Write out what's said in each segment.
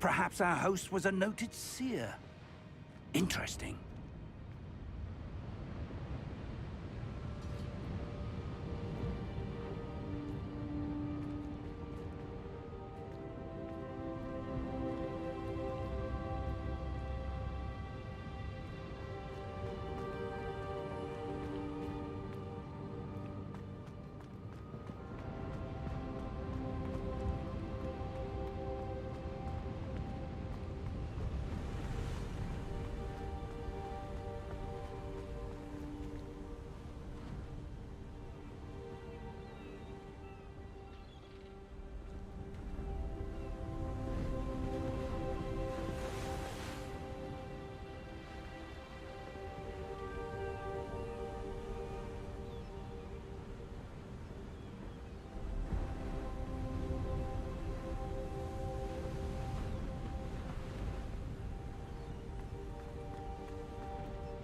Perhaps our host was a noted seer. Interesting.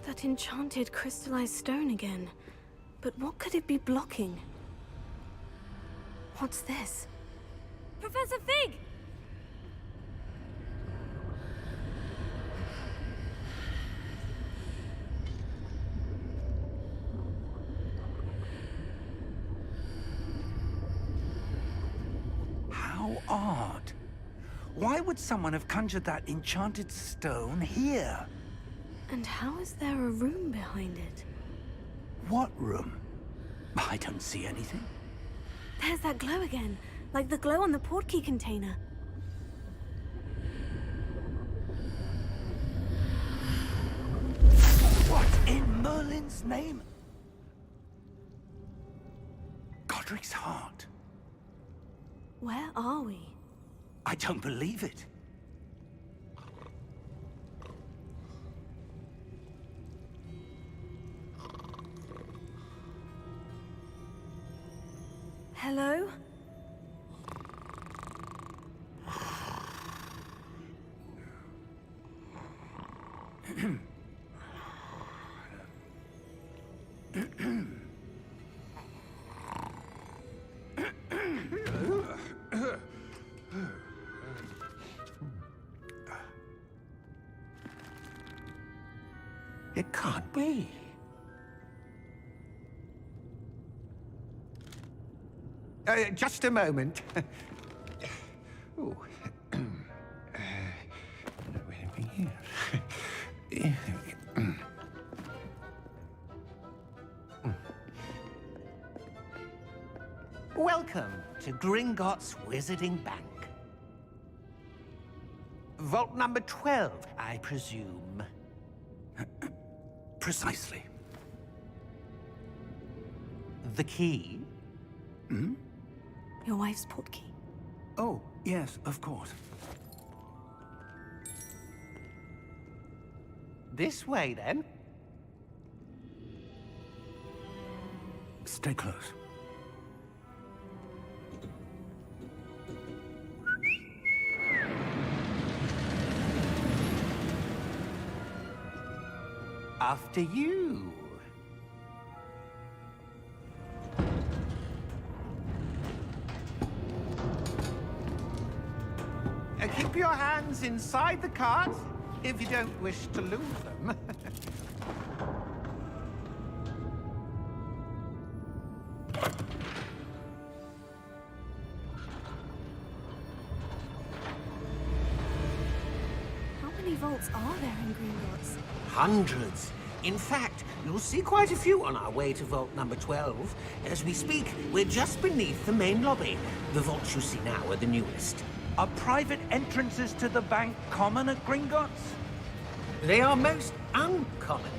That enchanted crystallized stone again. But what could it be blocking? What's this? Professor Fig! How odd. Why would someone have conjured that enchanted stone here? And how is there a room behind it? What room? I don't see anything. There's that glow again, like the glow on the portkey container. What in Merlin's name? Godric's heart. Where are we? I don't believe it. Hello? It can't be. Just a moment. Ooh. Welcome to Gringotts Wizarding Bank. Vault number 12, I presume. Precisely. The key? Hmm? Your wife's portkey. Oh, yes, of course. This way, then. Stay close. After you. Keep your hands inside the cart if you don't wish to lose them. How many vaults are there in Gringotts? Hundreds. In fact, you'll see quite a few on our way to vault number 12. As we speak, we're just beneath the main lobby. The vaults you see now are the newest. Are private entrances to the bank common at Gringotts? They are most uncommon.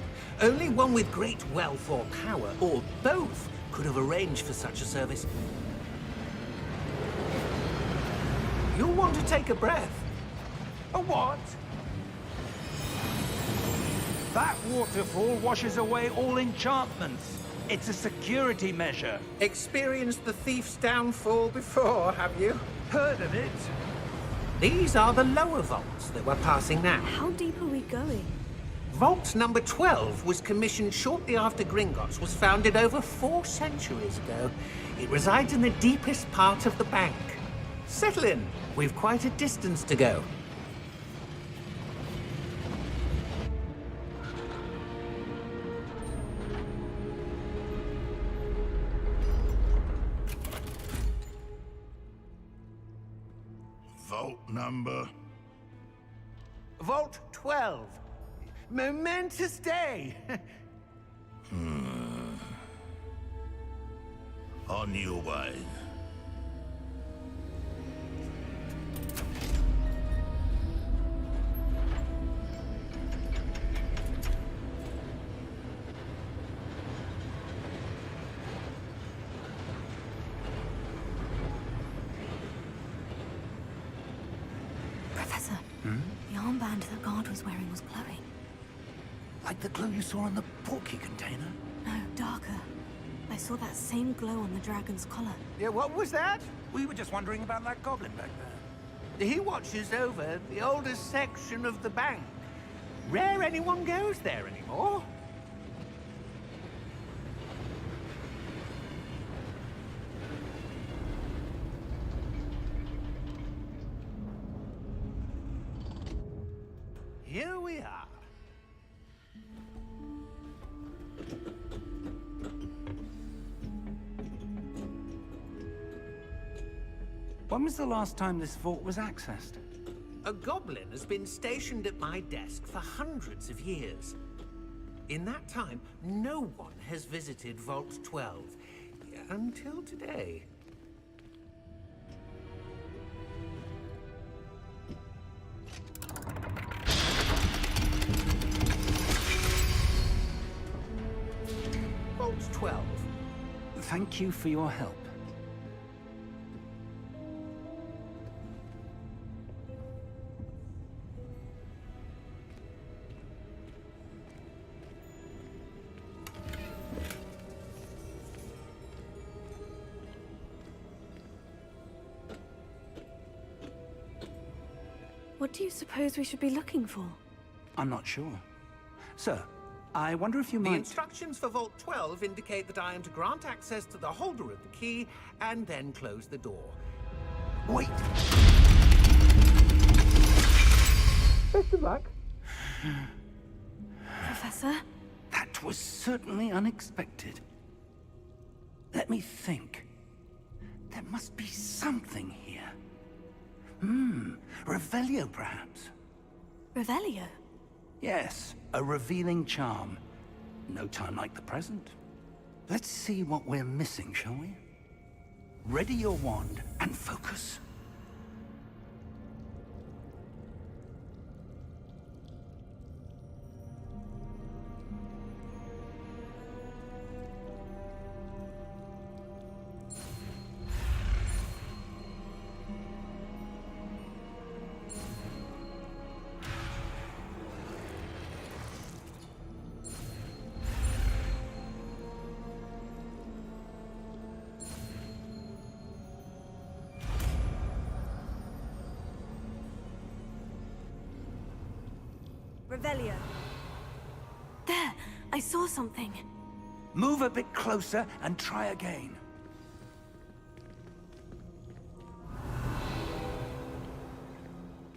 Only one with great wealth or power, or both, could have arranged for such a service. You'll want to take a breath. A what? That waterfall washes away all enchantments. It's a security measure. Experienced the thief's downfall before, have you? Heard of it? These are the lower vaults that we're passing now. How deep are we going? Vault number 12 was commissioned shortly after Gringotts was founded over 4 centuries ago. It resides in the deepest part of the bank. Settle in. We've quite a distance to go. Vault number? Vault 12. Momentous day. On your way. Professor, the armband that guard was wearing was glowing. Like the glow you saw on the portkey container? No, darker. I saw that same glow on the dragon's collar. Yeah, what was that? We were just wondering about that goblin back there. He watches over the oldest section of the bank. Rare anyone goes there anymore. Here we are. When was the last time this vault was accessed? A goblin has been stationed at my desk for hundreds of years. In that time, no one has visited Vault 12. Until today. Vault 12. Thank you for your help. What do you suppose we should be looking for? I'm not sure. Sir, I wonder if you The might... instructions for Vault 12 indicate that I am to grant access to the holder of the key and then close the door. Wait! Best of luck. Professor? That was certainly unexpected. Let me think. There must be something here. Revelio, perhaps? Revelio? Yes, a revealing charm. No time like the present. Let's see what we're missing, shall we? Ready your wand and focus. Revelio. There! I saw something. Move a bit closer and try again.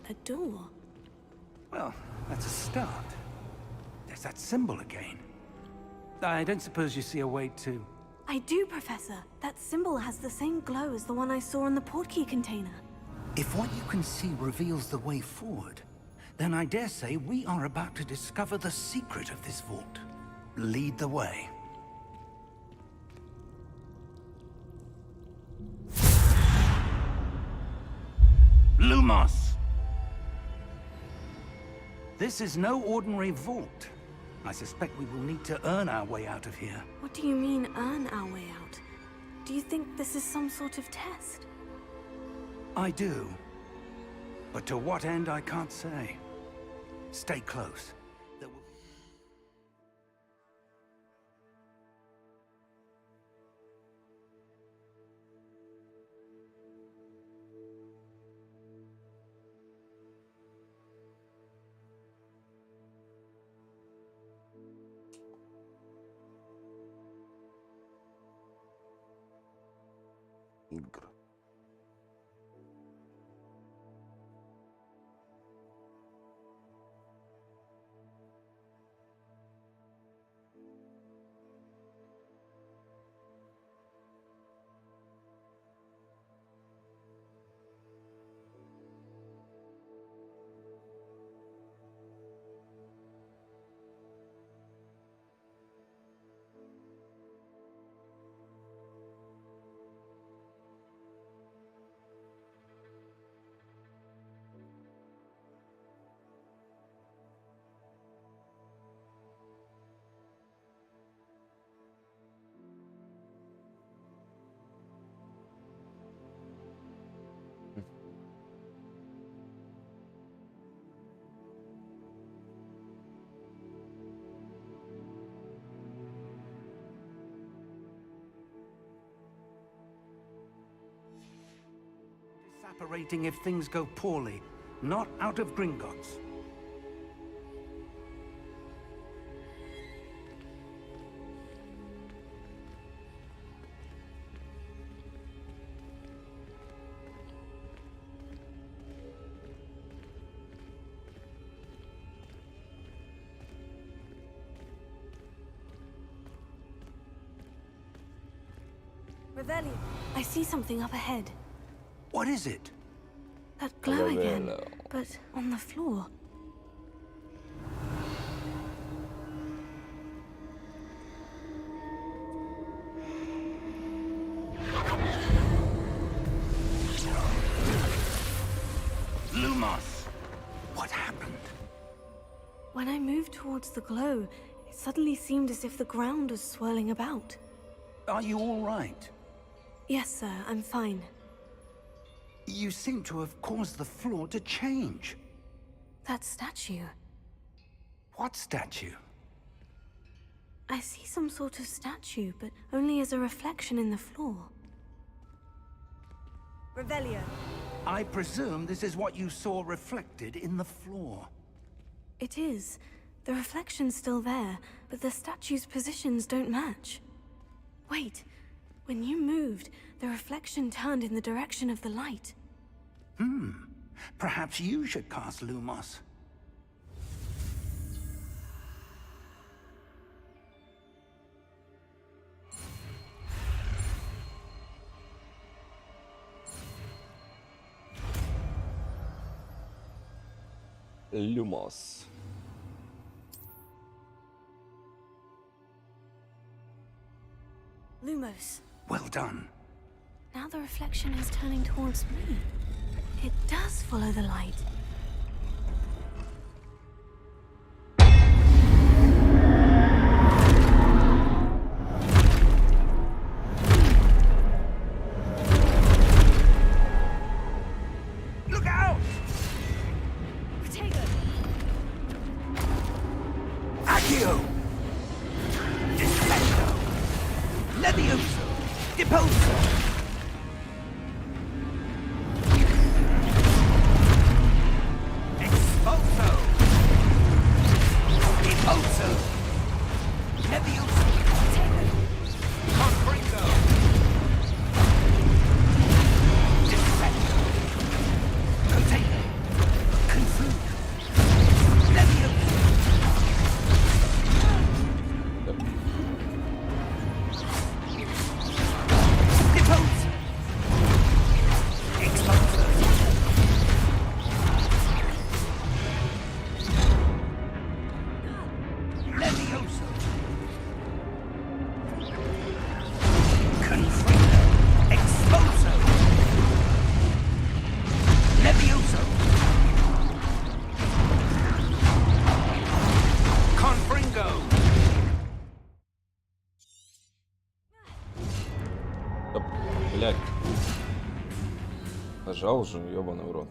A door. Well, that's a start. There's that symbol again. I don't suppose you see a way to... I do, Professor. That symbol has the same glow as the one I saw on the portkey container. If what you can see reveals the way forward, then I dare say we are about to discover the secret of this vault. Lead the way. Lumos! This is no ordinary vault. I suspect we will need to earn our way out of here. What do you mean, earn our way out? Do you think this is some sort of test? I do. But to what end, I can't say. Stay close. There will... Игр. Evaporating if things go poorly, not out of Gringotts. Revelio. I see something up ahead. What is it? That glow again, Revelio. but on the floor. Lumos! What happened? When I moved towards the glow, it suddenly seemed as if the ground was swirling about. Are you all right? Yes, sir, I'm fine. You seem to have caused the floor to change. That statue. What statue? I see some sort of statue, but only as a reflection in the floor. Revelio. I presume this is what you saw reflected in the floor. It is. The reflection's still there, but the statue's positions don't match. Wait. When you moved, the reflection turned in the direction of the light. Perhaps you should cast Lumos. Lumos. Lumos. Well done. Now the reflection is turning towards me. It does follow the light. Look out! Protego. Accio! Disfendo! Levioso! Deposo! Expulso! Deposo! Levioso! Confringo! Disfendo! Container! Confude! Levioso! Depose! Expulso! Levioso! Confringo! Expulso! Levioso! Confringo! Да, блядь. Нажал уже, ёбаный в рот.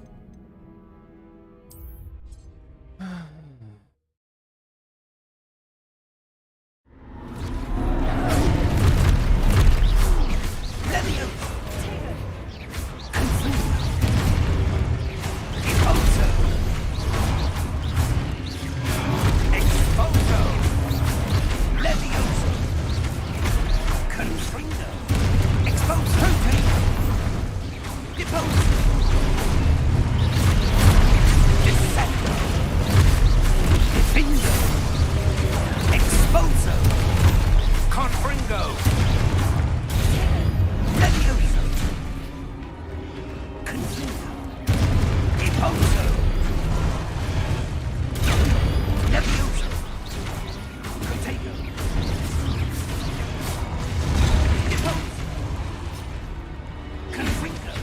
Levioso! Confringo! Deposo! Expulso! Levioso! Confringo! Expulso! Deposo! Descendo! Defindo! Expulso! Confringo! Levioso! Confringo! Deposo! Levioso! Protego! Deposo! Confringo!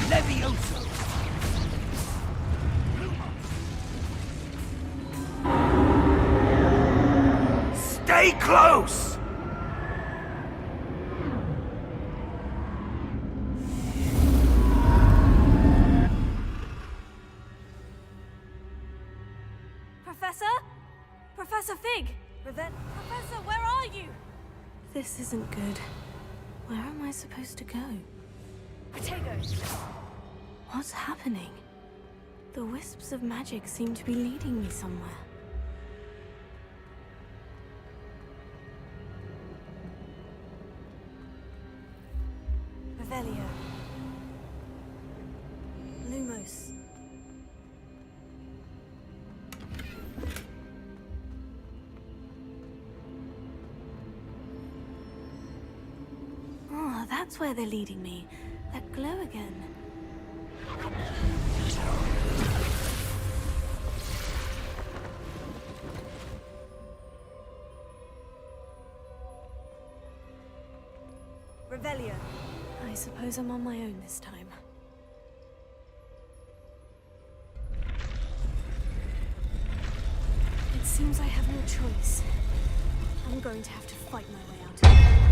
Levioso! Stay close! Professor? Professor Fig! Professor, where are you? This isn't good. Where am I supposed to go? What's happening? The wisps of magic seem to be leading me somewhere. Revelio. Lumos. Oh, that's where they're leading me. That glow again. Revelio. I suppose I'm on my own this time. It seems I have no choice. I'm going to have to fight my way out of here.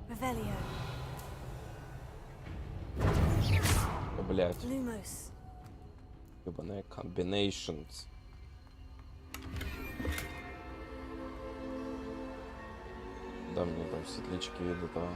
Revelio. Блять, Lumos. ебаная combinations. Да, мне там светлячки идут, ага.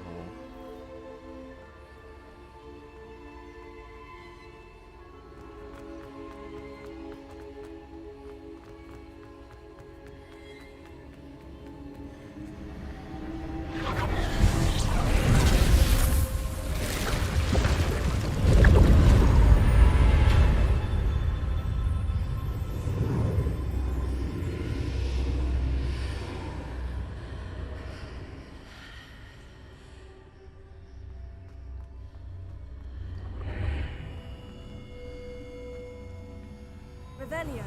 Revelio.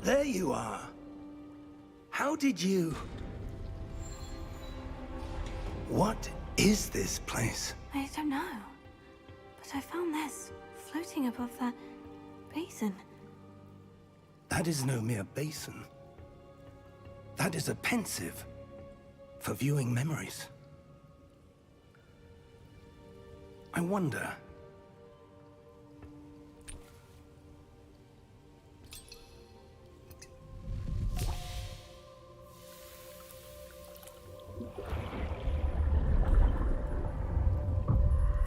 There you are. How did you... What is this place? I don't know. But I found this floating above that basin. That is no mere basin. That is a pensive for viewing memories. I wonder...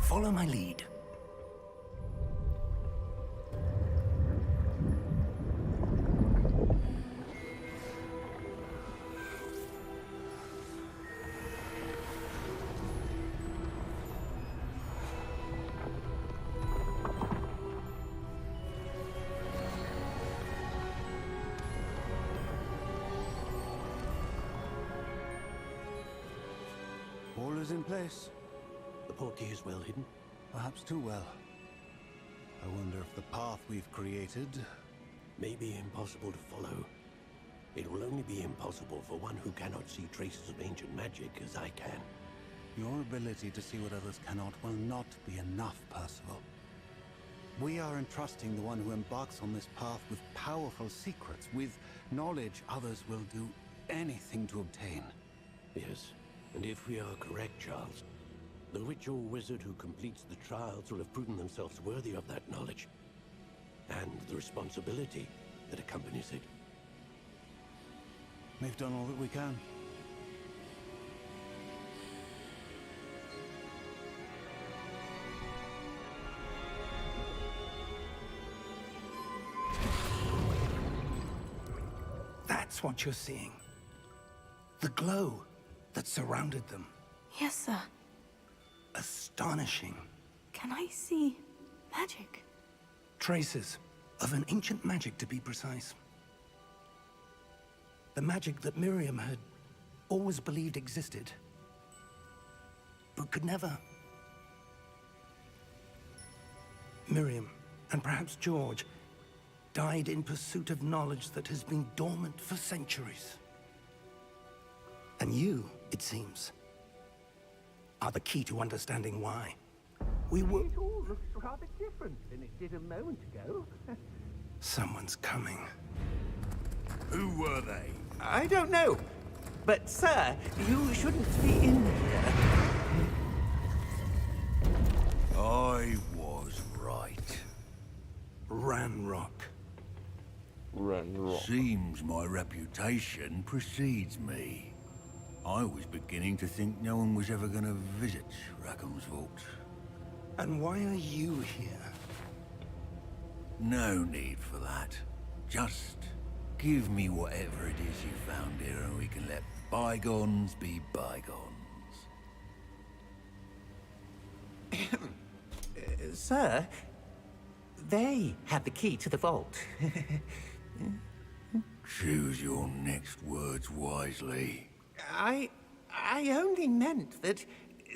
Follow my lead. All is in place. The portkey is well hidden. Perhaps too well. I wonder if the path we've created may be impossible to follow. It will only be impossible for one who cannot see traces of ancient magic as I can. Your ability to see what others cannot will not be enough, Percival. We are entrusting the one who embarks on this path with powerful secrets, with knowledge others will do anything to obtain. Yes, and if we are correct, Charles, the witch or wizard who completes the trials will have proven themselves worthy of that knowledge, and the responsibility that accompanies it. We've done all that we can. That's what you're seeing. The glow that surrounded them. Yes, sir. Astonishing. Can I see magic? Traces of an ancient magic, to be precise. The magic that Miriam had always believed existed, but could never. Miriam, and perhaps George, died in pursuit of knowledge that has been dormant for centuries. And you, it seems, are the key to understanding why. We were... It all looks rather different than it did a moment ago. Someone's coming. Who were they? I don't know. But, sir, you shouldn't be in here. I was right. Ranrock. Ranrock. Seems my reputation precedes me. I was beginning to think no one was ever going to visit Rackham's vault. And why are you here? No need for that. Just give me whatever it is you found here and we can let bygones be bygones. Sir, they had the key to the vault. Choose your next words wisely. I only meant that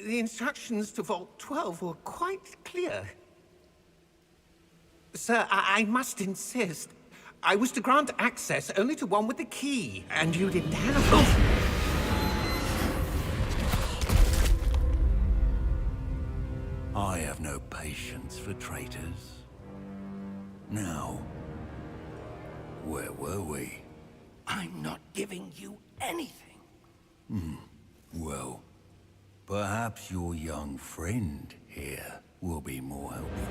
the instructions to Vault 12 were quite clear. Sir, I must insist. I was to grant access only to one with the key, and you didn't have it. I have no patience for traitors. Now, where were we? I'm not giving you anything. Well, perhaps your young friend here will be more helpful.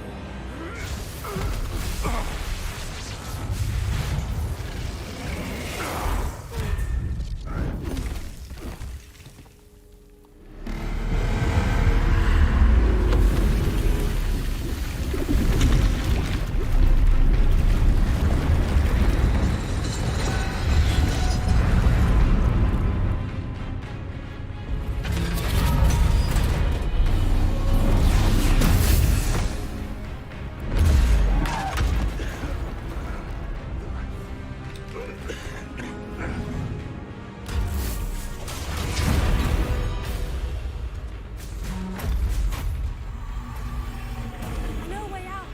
No way out.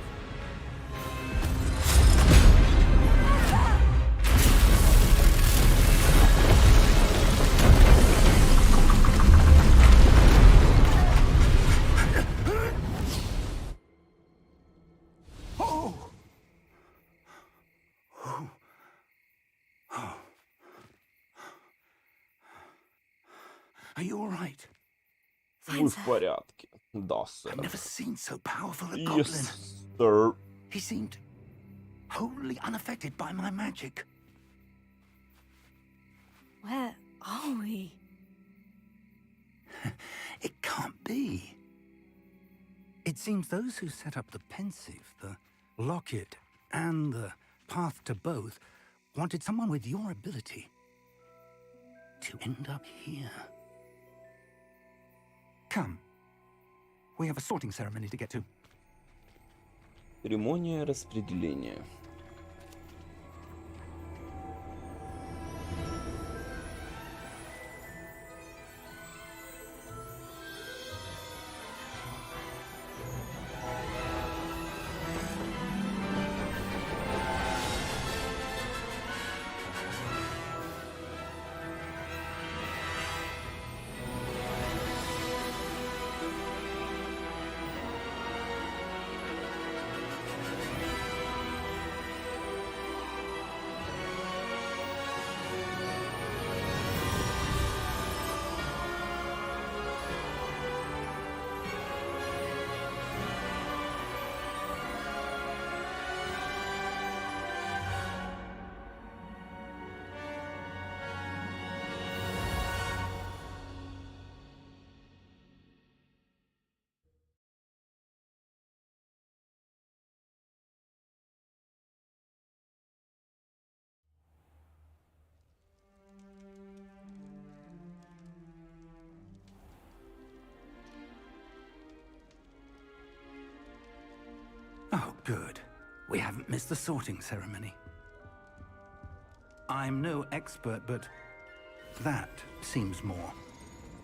Are you all right? Вы в порядке. Да, сэр. I've never seen so powerful a goblin. Yes, sir. He seemed wholly unaffected by my magic. Where are we? It can't be. It seems those who set up the pensive, the locket, and the path to both wanted someone with your ability to end up here. Come. We have a sorting ceremony to get to. Церемония распределения. Good. We haven't missed the sorting ceremony. I'm no expert, but that seems more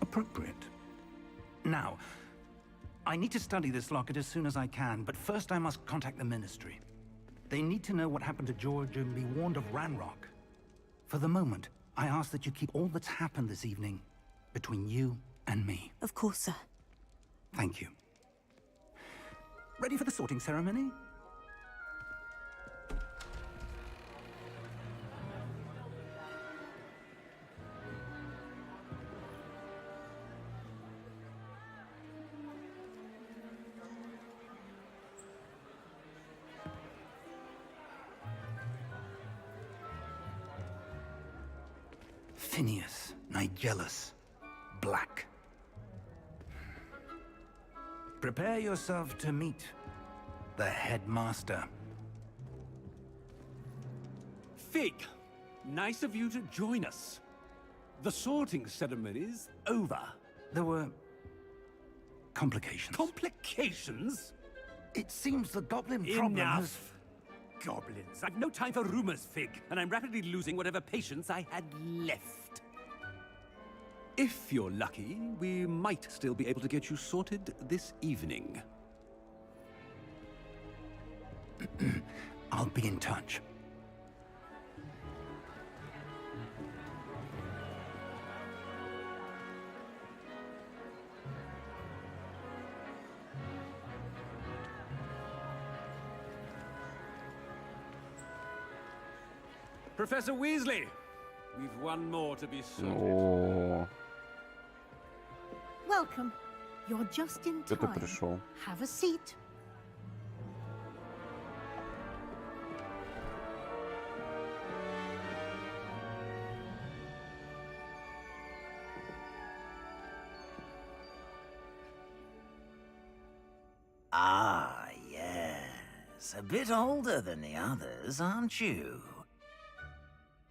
appropriate. Now, I need to study this locket as soon as I can, but first I must contact the Ministry. They need to know what happened to George and be warned of Ranrock. For the moment, I ask that you keep all that's happened this evening between you and me. Of course, sir. Thank you. Ready for the sorting ceremony? Phineas, Nigellus, Black. Prepare yourself to meet the headmaster. Fig, nice of you to join us. The sorting ceremony's over. There were complications. Complications? It seems the goblin problem has... Enough! Goblins. I've no time for rumors, Fig, and I'm rapidly losing whatever patience I had left. If you're lucky, we might still be able to get you sorted this evening. I'll be in touch. Professor Weasley, we've one more to be sorted. О, Welcome. You're just in кто-то time. пришел. Have a seat. Ah, yes. A bit older than the others, aren't you?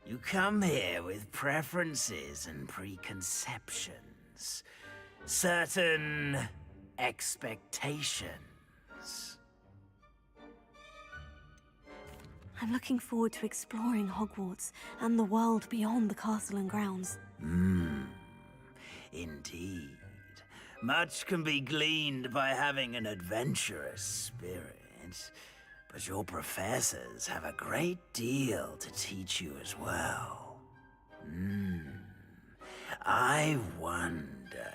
You come here with preferences and preconceptions. Certain expectations. I'm looking forward to exploring Hogwarts and the world beyond the castle and grounds. Indeed. Much can be gleaned by having an adventurous spirit. But your professors have a great deal to teach you as well. I wonder...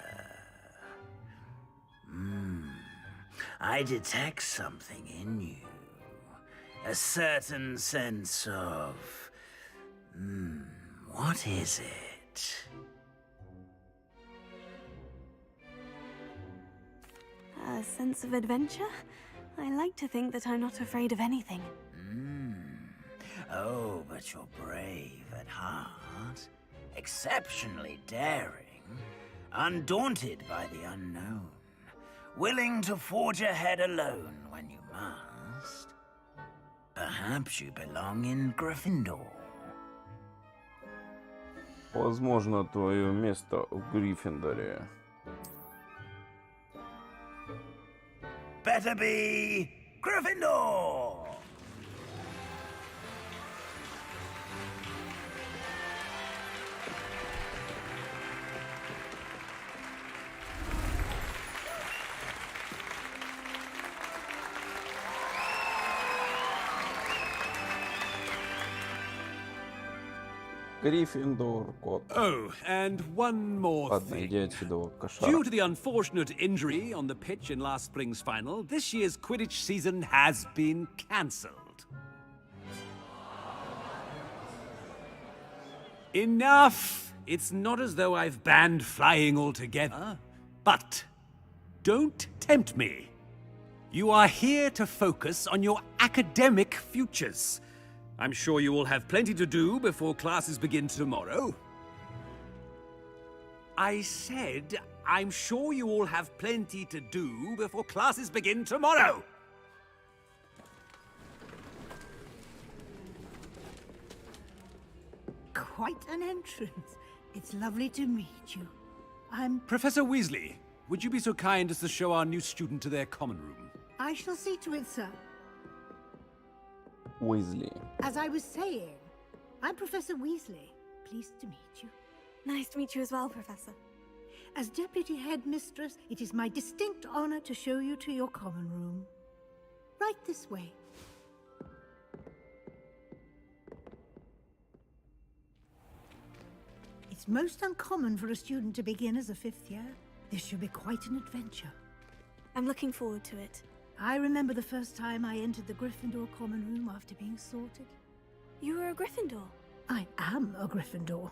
I detect something in you. A certain sense of... what is it? A sense of adventure? I like to think that I'm not afraid of anything. Oh, but you're brave at heart. Exceptionally daring. Undaunted by the unknown. Willing to forge ahead alone when you must. Perhaps you belong in Gryffindor. Возможно, твое место в Гриффиндоре. Better be Gryffindor! Гриффиндор, кот. Oh, and one more Ладно, thing. иди отсюда, кошара. Due to the unfortunate injury on the pitch in last spring's final, this year's Quidditch season has been cancelled. Enough! It's not as though I've banned flying altogether, but don't tempt me. You are here to focus on your academic futures. I'm sure you will have plenty to do before classes begin tomorrow. I said, I'm sure you all have plenty to do before classes begin tomorrow. Quite an entrance. It's lovely to meet you. I'm... Professor Weasley, would you be so kind as to show our new student to their common room? I shall see to it, sir. Уизли. As I was saying, I'm Professor Weasley. Pleased to meet you. Nice to meet you as well, Professor. As Deputy Headmistress, it is my distinct honor to show you to your common room. Right this way. It's most uncommon for a student to begin as a 5th year. This should be quite an adventure. I'm looking forward to it. I remember the first time I entered the Gryffindor common room after being sorted. You were a Gryffindor? I am a Gryffindor.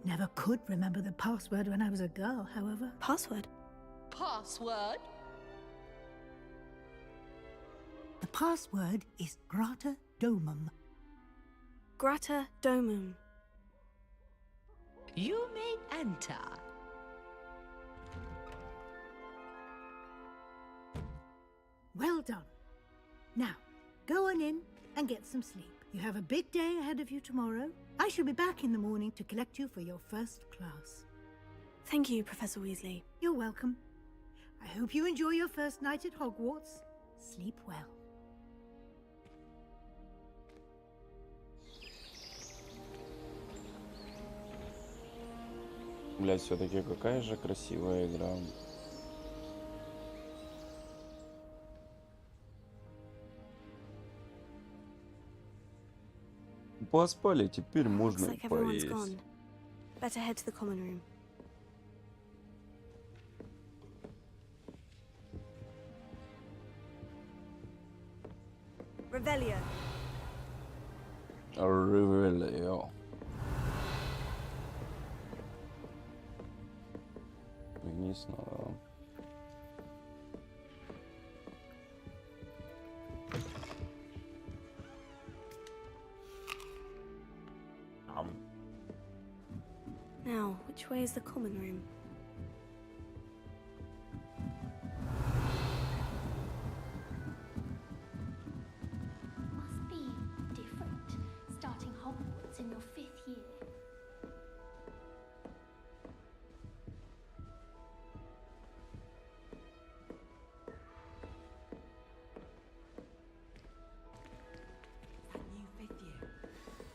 Never could remember the password when I was a girl, however. Password? Password? The password is Grata Domum. Grata Domum. You may enter. Well done. Now, go on in and get some sleep. You have a big day ahead of you tomorrow. I shall be back in the morning to collect you for your first class. Thank you, Professor Weasley. You're welcome. I hope you enjoy your first night at Hogwarts. Sleep well. Блять, все-таки какая же красивая игра. Поспали, теперь можно Looks like everyone's поесть. gone. Better head to the common room. Revelio. Ревелио. Вниз надо. Now, which way is the common room? Must be different, starting Hogwarts in your 5th year. That new 5th year.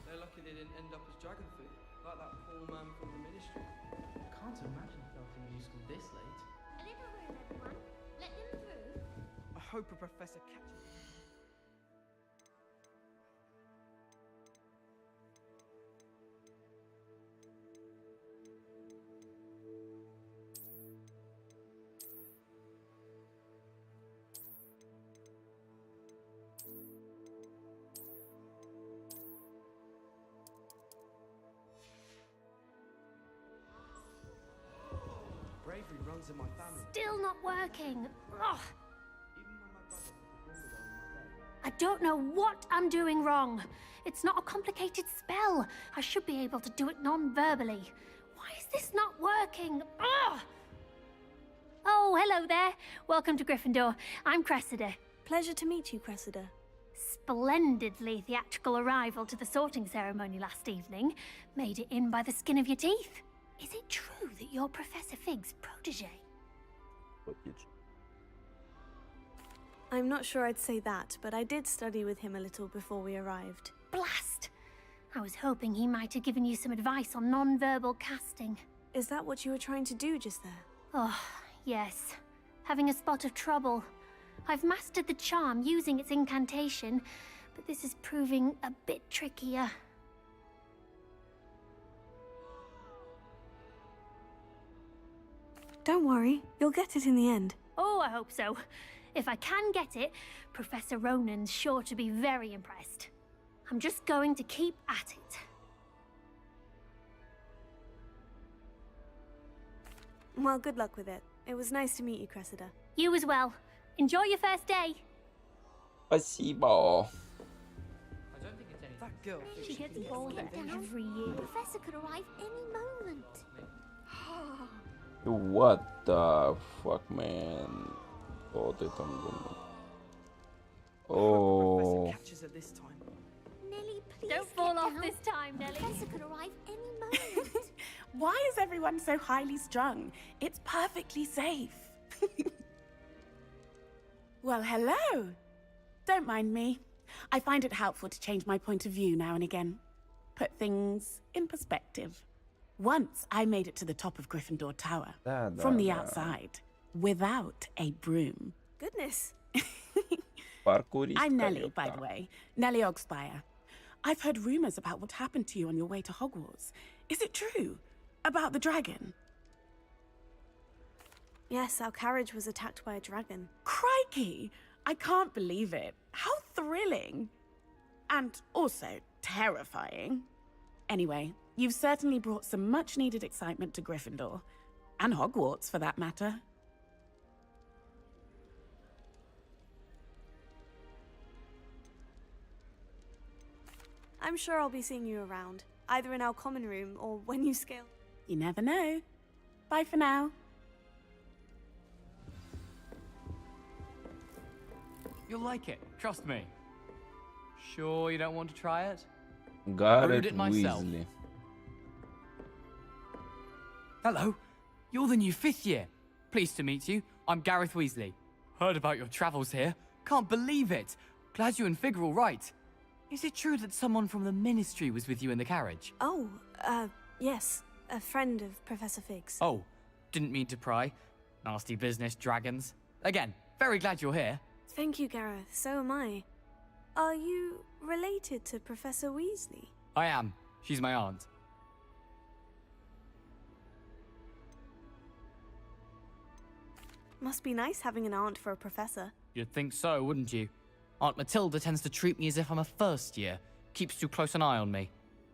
They're lucky they didn't end up as dragon food, like that poor man from the ministry. Can't imagine starting a new school this late. A little room, everyone. Let them through. I hope a professor catches me. Bravery runs in my family. Still not working. Ugh. Even when my brother performed it on my day. I don't know what I'm doing wrong. It's not a complicated spell. I should be able to do it non-verbally. Why is this not working? Ugh. Oh, hello there. Welcome to Gryffindor. I'm Cressida. Pleasure to meet you, Cressida. Splendidly theatrical arrival to the sorting ceremony last evening. Made it in by the skin of your teeth. Is it true that you're Professor Fig's protege? I'm not sure I'd say that, but I did study with him a little before we arrived. Blast! I was hoping he might have given you some advice on non-verbal casting. Is that what you were trying to do just there? Oh, yes. Having a spot of trouble. I've mastered the charm using its incantation, but this is proving a bit trickier. Don't worry, you'll get it in the end. Oh, I hope so. If I can get it, Professor Ronan's sure to be very impressed. I'm just going to keep at it. Well, good luck with it. It was nice to meet you, Cressida. You as well. Enjoy your first day. Спасибо. I don't think it's anything. That girl. She gets bolder every year. The professor could arrive any moment. What the fuck, man? Что ты там думал? Professor Oh. catches her this time. Nelly, please Don't get fall off down. this time, The Nelly. professor could arrive any moment. Why is everyone so highly strung? It's perfectly safe. Well, hello. Don't mind me. I find it helpful to change my point of view now and again. Put things in perspective. Once I made it to the top of Gryffindor Tower, from the outside, without a broom. Goodness. I'm Nellie, by the way. Nellie Ogspire. I've heard rumors about what happened to you on your way to Hogwarts. Is it true? About the dragon? Yes, our carriage was attacked by a dragon. Crikey! I can't believe it. How thrilling! And also terrifying. Anyway, you've certainly brought some much-needed excitement to Gryffindor. And Hogwarts, for that matter. I'm sure I'll be seeing you around, either in our common room or when you scale. You never know. Bye for now. You'll like it, trust me. Sure you don't want to try it? Garrett it myself. Weasley. Hello, you're the new 5th year. Pleased to meet you. I'm Gareth Weasley. Heard about your travels here. Can't believe it. Glad you and Fig are all right. Is it true that someone from the Ministry was with you in the carriage? Oh, yes. A friend of Professor Fig's. Oh, didn't mean to pry. Nasty business, dragons. Again, very glad you're here. Thank you, Gareth. So am I. Are you related to Professor Weasley? I am. She's my aunt. Must be nice having an aunt for a professor. You'd think so, wouldn't you? Aunt Matilda tends to treat me as if I'm a first year. Keeps too close an eye on me.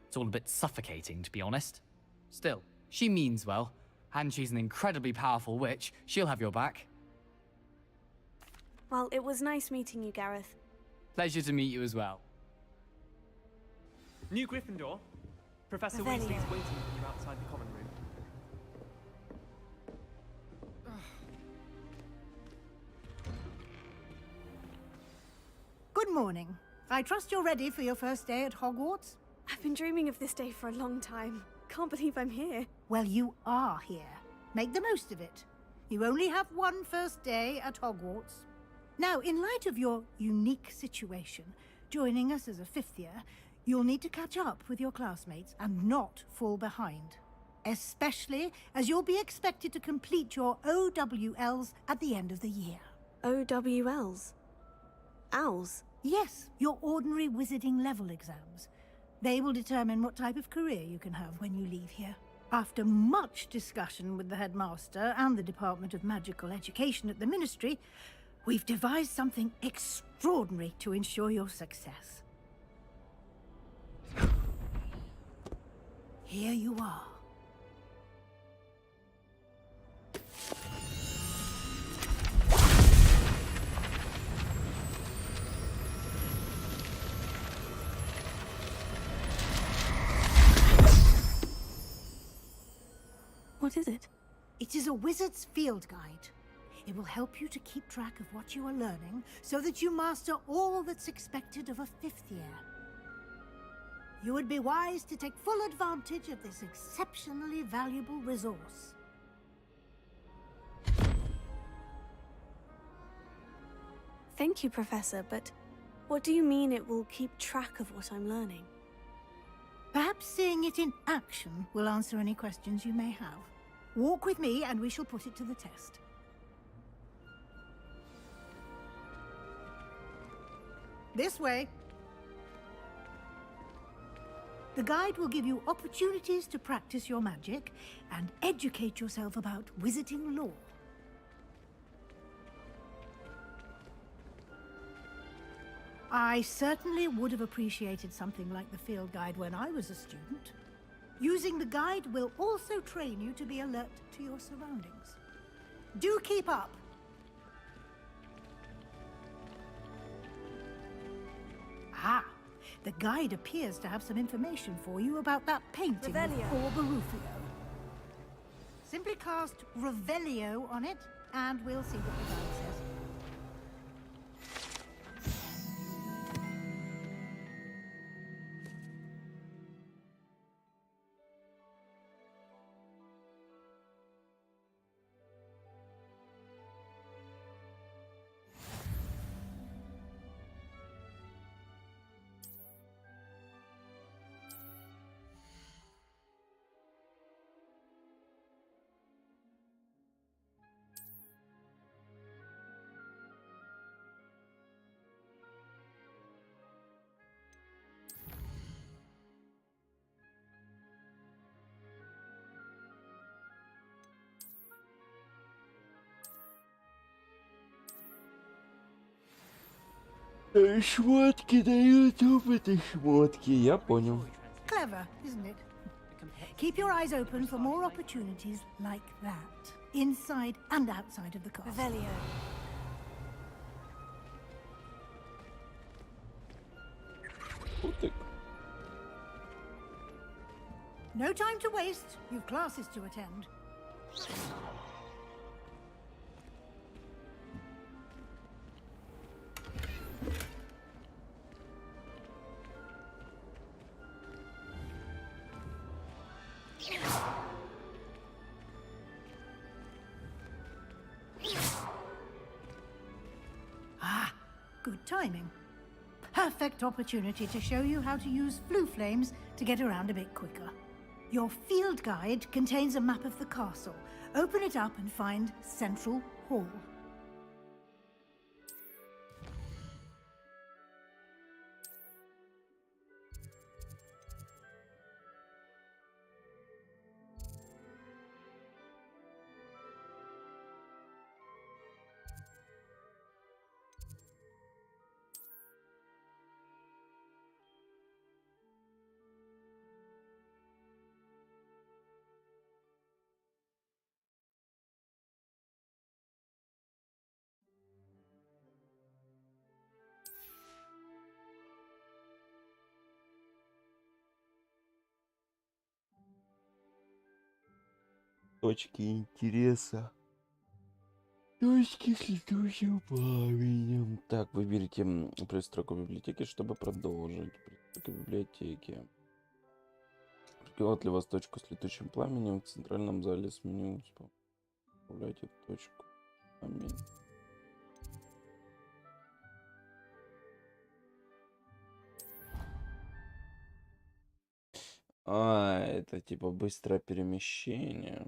It's all a bit suffocating, to be honest. Still, she means well. And she's an incredibly powerful witch. She'll have your back. Well, it was nice meeting you, Gareth. Pleasure to meet you as well. New Gryffindor. Professor Revelio. Weasley's waiting for you outside the common room. Good morning. I trust you're ready for your first day at Hogwarts? I've been dreaming of this day for a long time. Can't believe I'm here. Well, you are here. Make the most of it. You only have one first day at Hogwarts. Now, in light of your unique situation, joining us as a 5th year, you'll need to catch up with your classmates and not fall behind. Especially as you'll be expected to complete your OWLs at the end of the year. OWLs? Owls? Yes, your ordinary wizarding level exams. They will determine what type of career you can have when you leave here. After much discussion with the headmaster and the Department of Magical Education at the Ministry, we've devised something extraordinary to ensure your success. Here you are. What is it? It is a wizard's field guide. It will help you to keep track of what you are learning so that you master all that's expected of a 5th year. You would be wise to take full advantage of this exceptionally valuable resource. Thank you, Professor, but what do you mean it will keep track of what I'm learning? Perhaps seeing it in action will answer any questions you may have. Walk with me and we shall put it to the test. This way. The guide will give you opportunities to practice your magic and educate yourself about wizarding lore. I certainly would have appreciated something like the field guide when I was a student. Using the guide will also train you to be alert to your surroundings. Do keep up! Ah, the guide appears to have some information for you about that painting of Revelio. poor Barufio. Simply cast Revelio on it, and we'll see what the guide says. Шмотки дают опыты, шмотки, я понял. Clever, isn't it? Keep your eyes open for more opportunities like that, inside and outside of the castle. Revelio. No time to waste. You've classes to attend. Ah, good timing. Perfect opportunity to show you how to use flue flames to get around a bit quicker. Your field guide contains a map of the castle. Open it up and find Central Hall. Точки интереса. Точки с летучим пламенем. Так, выберите пристроку библиотеки, чтобы продолжить. Пристрока библиотеки. Прикрывает ли вас точку с летучим пламенем в центральном зале с меню? Добавляйте точку. Аминь. А, это типа быстрое перемещение.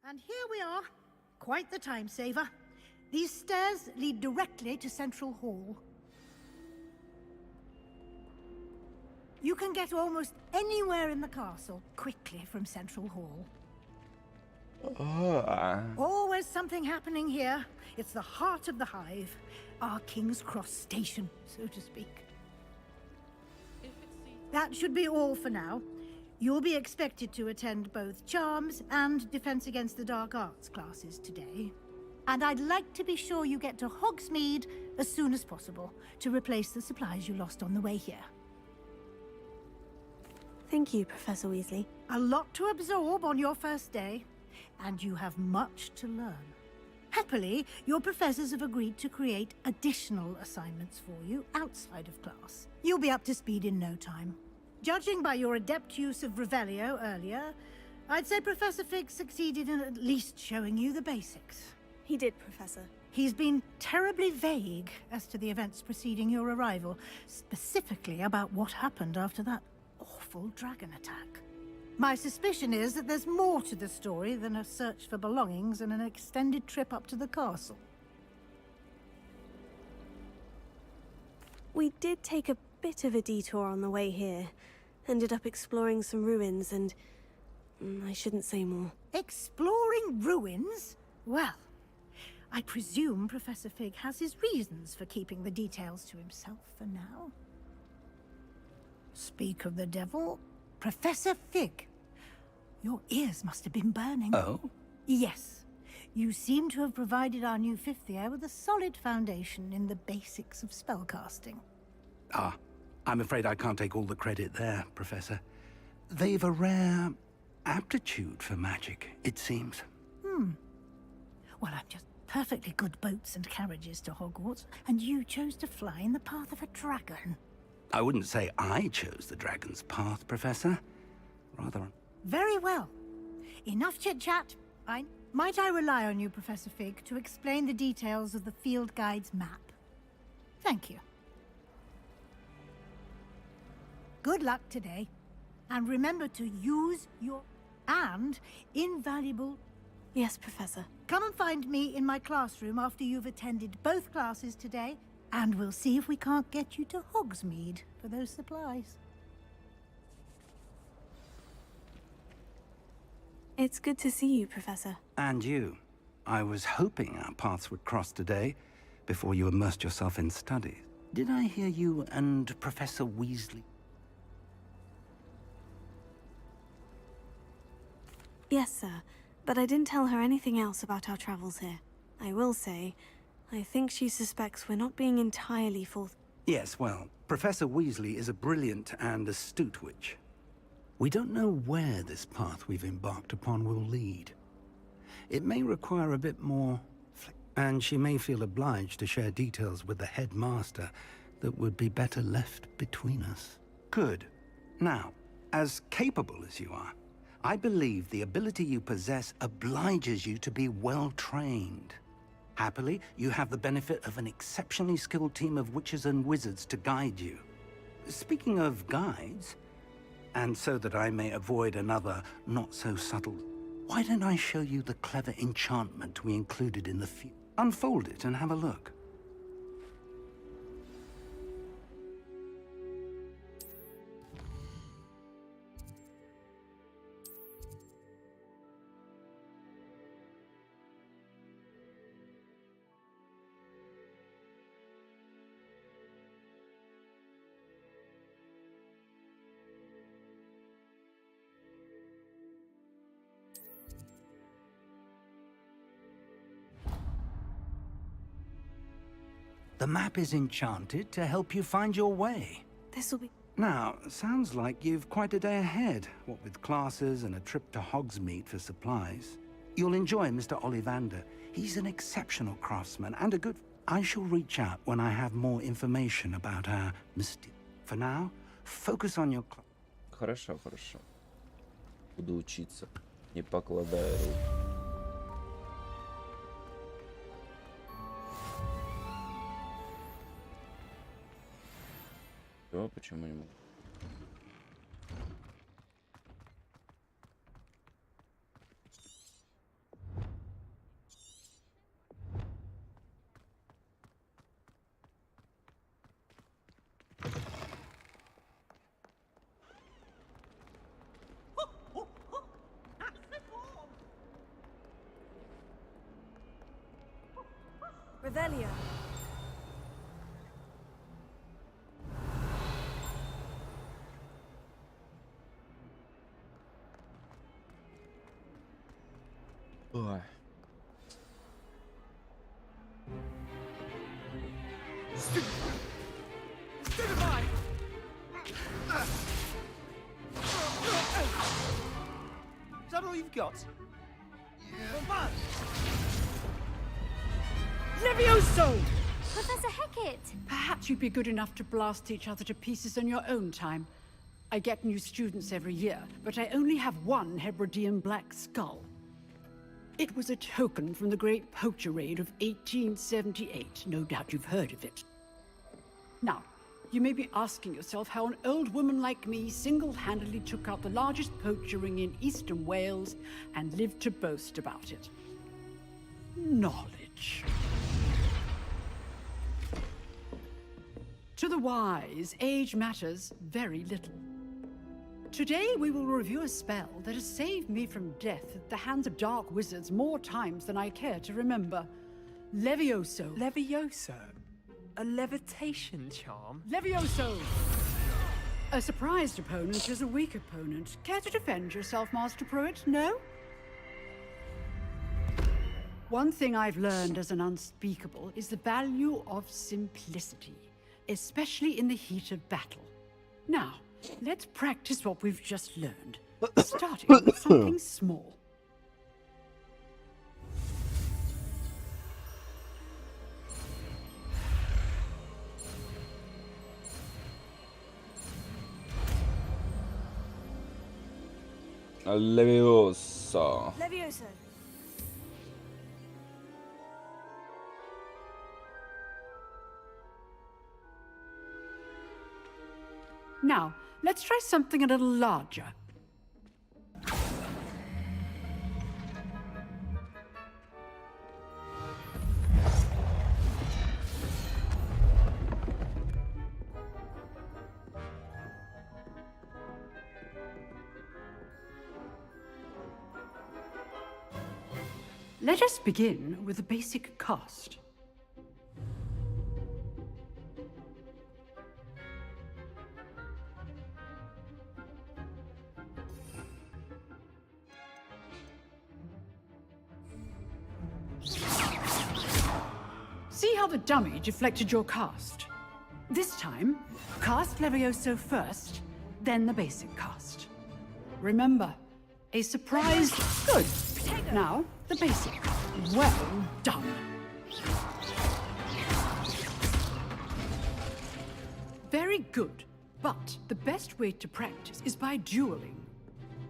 And here we are. Quite the time saver. These stairs lead directly to Central Hall. You can get almost anywhere in the castle quickly from Central Hall. Always something happening here. It's the heart of the hive. Our King's Cross station, so to speak. That should be all for now. You'll be expected to attend both Charms and Defense Against the Dark Arts classes today. And I'd like to be sure you get to Hogsmeade as soon as possible to replace the supplies you lost on the way here. Thank you, Professor Weasley. A lot to absorb on your first day, and you have much to learn. Happily, your professors have agreed to create additional assignments for you outside of class. You'll be up to speed in no time. Judging by your adept use of Revelio earlier, I'd say Professor Fig succeeded in at least showing you the basics. He did, Professor. He's been terribly vague as to the events preceding your arrival, specifically about what happened after that awful dragon attack. My suspicion is that there's more to the story than a search for belongings and an extended trip up to the castle. We did take a bit of a detour on the way here. Ended up exploring some ruins and... I shouldn't say more. Exploring ruins? Well, I presume Professor Fig has his reasons for keeping the details to himself for now. Speak of the devil, Professor Fig. Your ears must have been burning. Oh? Yes. You seem to have provided our new fifth year with a solid foundation in the basics of spellcasting. Ah, I'm afraid I can't take all the credit there, Professor. They've a rare aptitude for magic, it seems. Well, I'm just perfectly good boats and carriages to Hogwarts, and you chose to fly in the path of a dragon. I wouldn't say I chose the dragon's path, Professor. Rather... Very well. Enough chit-chat. Might I rely on you, Professor Fig, to explain the details of the field guide's map? Thank you. Good luck today. And remember to use your... and invaluable... Yes, Professor. Come and find me in my classroom after you've attended both classes today, and we'll see if we can't get you to Hogsmeade for those supplies. It's good to see you, Professor. And you. I was hoping our paths would cross today, before you immersed yourself in studies. Did I hear you and Professor Weasley? Yes, sir. But I didn't tell her anything else about our travels here. I will say, I think she suspects we're not being entirely forth... Yes, well, Professor Weasley is a brilliant and astute witch. We don't know where this path we've embarked upon will lead. It may require a bit more... and she may feel obliged to share details with the headmaster that would be better left between us. Good. Now, as capable as you are, I believe the ability you possess obliges you to be well-trained. Happily, you have the benefit of an exceptionally skilled team of witches and wizards to guide you. Speaking of guides, and so that I may avoid another not-so-subtle, why don't I show you the clever enchantment we included in the unfold it and have a look. The map is enchanted to help you find your way. This'll be... Now, sounds like you've quite a day ahead, what with classes and a trip to Hogsmeade for supplies. You'll enjoy Mr. Ollivander. He's an exceptional craftsman and a good... I shall reach out when I have more information about our mystic. For now, focus on your... Хорошо, хорошо. Буду учиться, не покладая рук. Почему не могу? Revelio. Ой. Stupefy! Is that all you've got? Yeah. Levioso! Professor Hecat! Perhaps you'd be good enough to blast each other to pieces on your own time. I get new students every year, but I only have one Hebridean black skull. It was a token from the Great Poacher Raid of 1878. No doubt you've heard of it. Now, you may be asking yourself how an old woman like me single-handedly took out the largest poacher ring in eastern Wales and lived to boast about it. Knowledge. To the wise, age matters very little. Today we will review a spell that has saved me from death at the hands of dark wizards more times than I care to remember. Levioso. Levioso? A levitation charm? Levioso! A surprised opponent is a weak opponent. Care to defend yourself, Master Pruitt? No? One thing I've learned as an unspeakable is the value of simplicity, especially in the heat of battle. Now, let's practice what we've just learned, starting with something small. Leviosa. Leviosa. Now, let's try something a little larger. Let us begin with the basic cast. See how the dummy deflected your cast? This time, cast Levioso first, then the basic cast. Remember, a surprise... Good. Now, the basic. Well done. Very good. But the best way to practice is by dueling.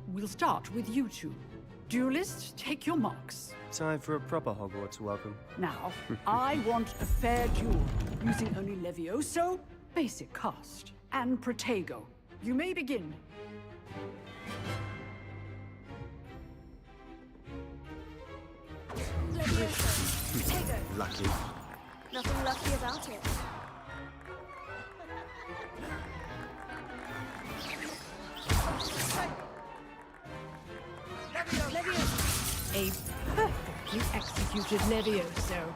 We'll start with you two. Duelists, take your marks. Time for a proper Hogwarts welcome. Now, I want a fair duel, using only Levioso, basic cast, and Protego. You may begin. Lucky. Nothing lucky about it. A perfectly executed Levioso.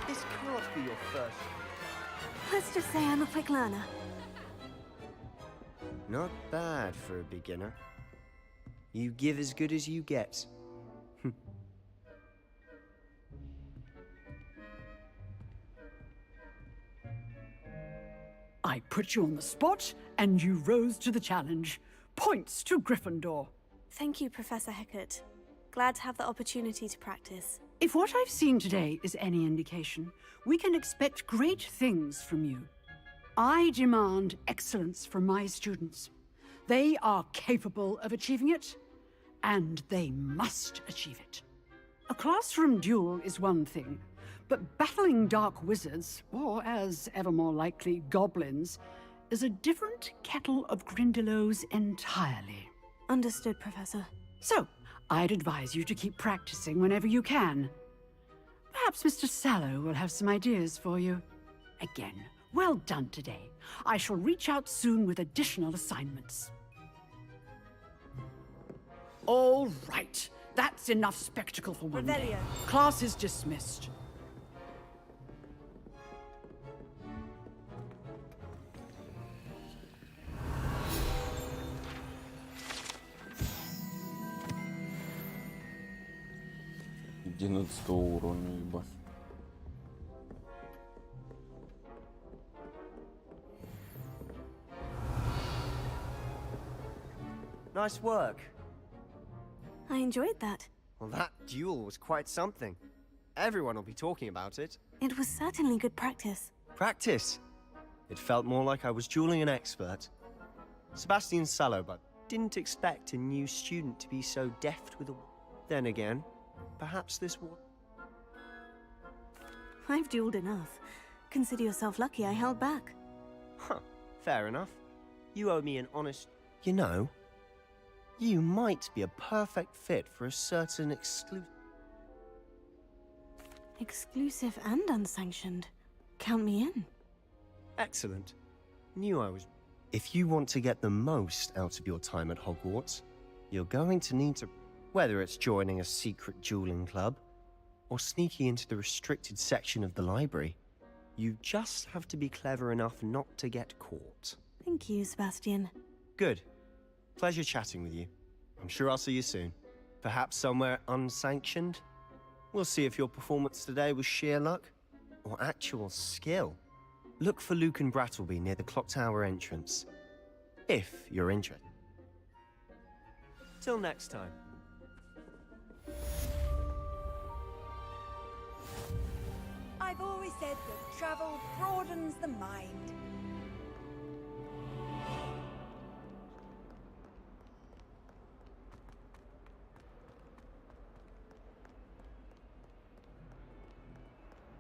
This cannot be your first. Let's just say I'm a quick learner. Not bad for a beginner. You give as good as you get. I put you on the spot, and you rose to the challenge. Points to Gryffindor. Thank you, Professor Hecat. Glad to have the opportunity to practice. If what I've seen today is any indication, we can expect great things from you. I demand excellence from my students. They are capable of achieving it, and they must achieve it. A classroom duel is one thing, but battling dark wizards, or as ever more likely, goblins, is a different kettle of Grindylows entirely. Understood, Professor. So, I'd advise you to keep practicing whenever you can. Perhaps Mr. Sallow will have some ideas for you. Again, well done today. I shall reach out soon with additional assignments. All right. That's enough spectacle for one day. Class is dismissed. Уровня, ебать. Nice work. I enjoyed that. Well, that duel was quite something. Everyone will be talking about it. It was certainly good practice. Practice? It felt more like I was dueling an expert. Sebastian Sallow, but didn't expect a new student to be so deft with a... Then again, perhaps this was... I've dueled enough. Consider yourself lucky I held back. Huh, fair enough. You owe me an honest... You know, you might be a perfect fit for a certain Exclusive and unsanctioned. Count me in. Excellent. Knew I was... If you want to get the most out of your time at Hogwarts, you're going to need to... Whether it's joining a secret dueling club, or sneaking into the restricted section of the library, you just have to be clever enough not to get caught. Thank you, Sebastian. Good. Pleasure chatting with you. I'm sure I'll see you soon. Perhaps somewhere unsanctioned? We'll see if your performance today was sheer luck, or actual skill. Look for Luke and Brattleby near the clock tower entrance, if you're interested. Till next time. I've always said that travel broadens the mind.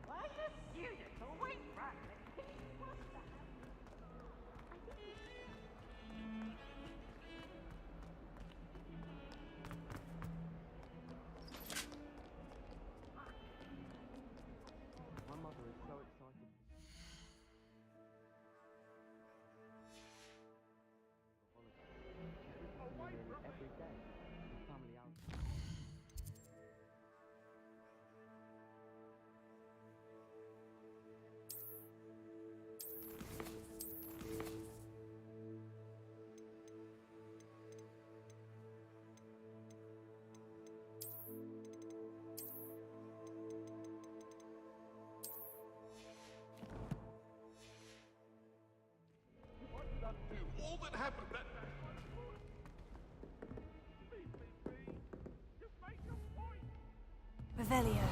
Why does students always run when he wants to have... My mother is so excited. Revelio.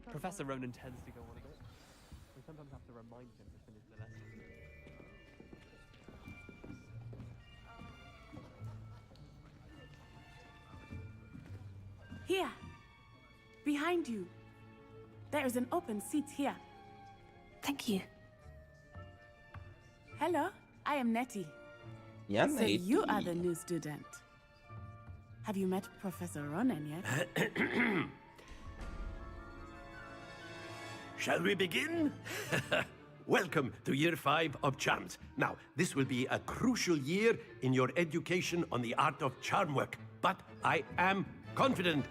Professor Ronan tends to go on a bit. We sometimes have to remind him to finish the lesson. Here, behind you. There is an open seat here. Thank you. Hello, I am Nettie. Я So you are the new student. Have you met Professor Ronan yet? Shall we begin? Welcome to Year 5 of Charms. Now, this will be a crucial year in your education on the art of charm work, but I am confident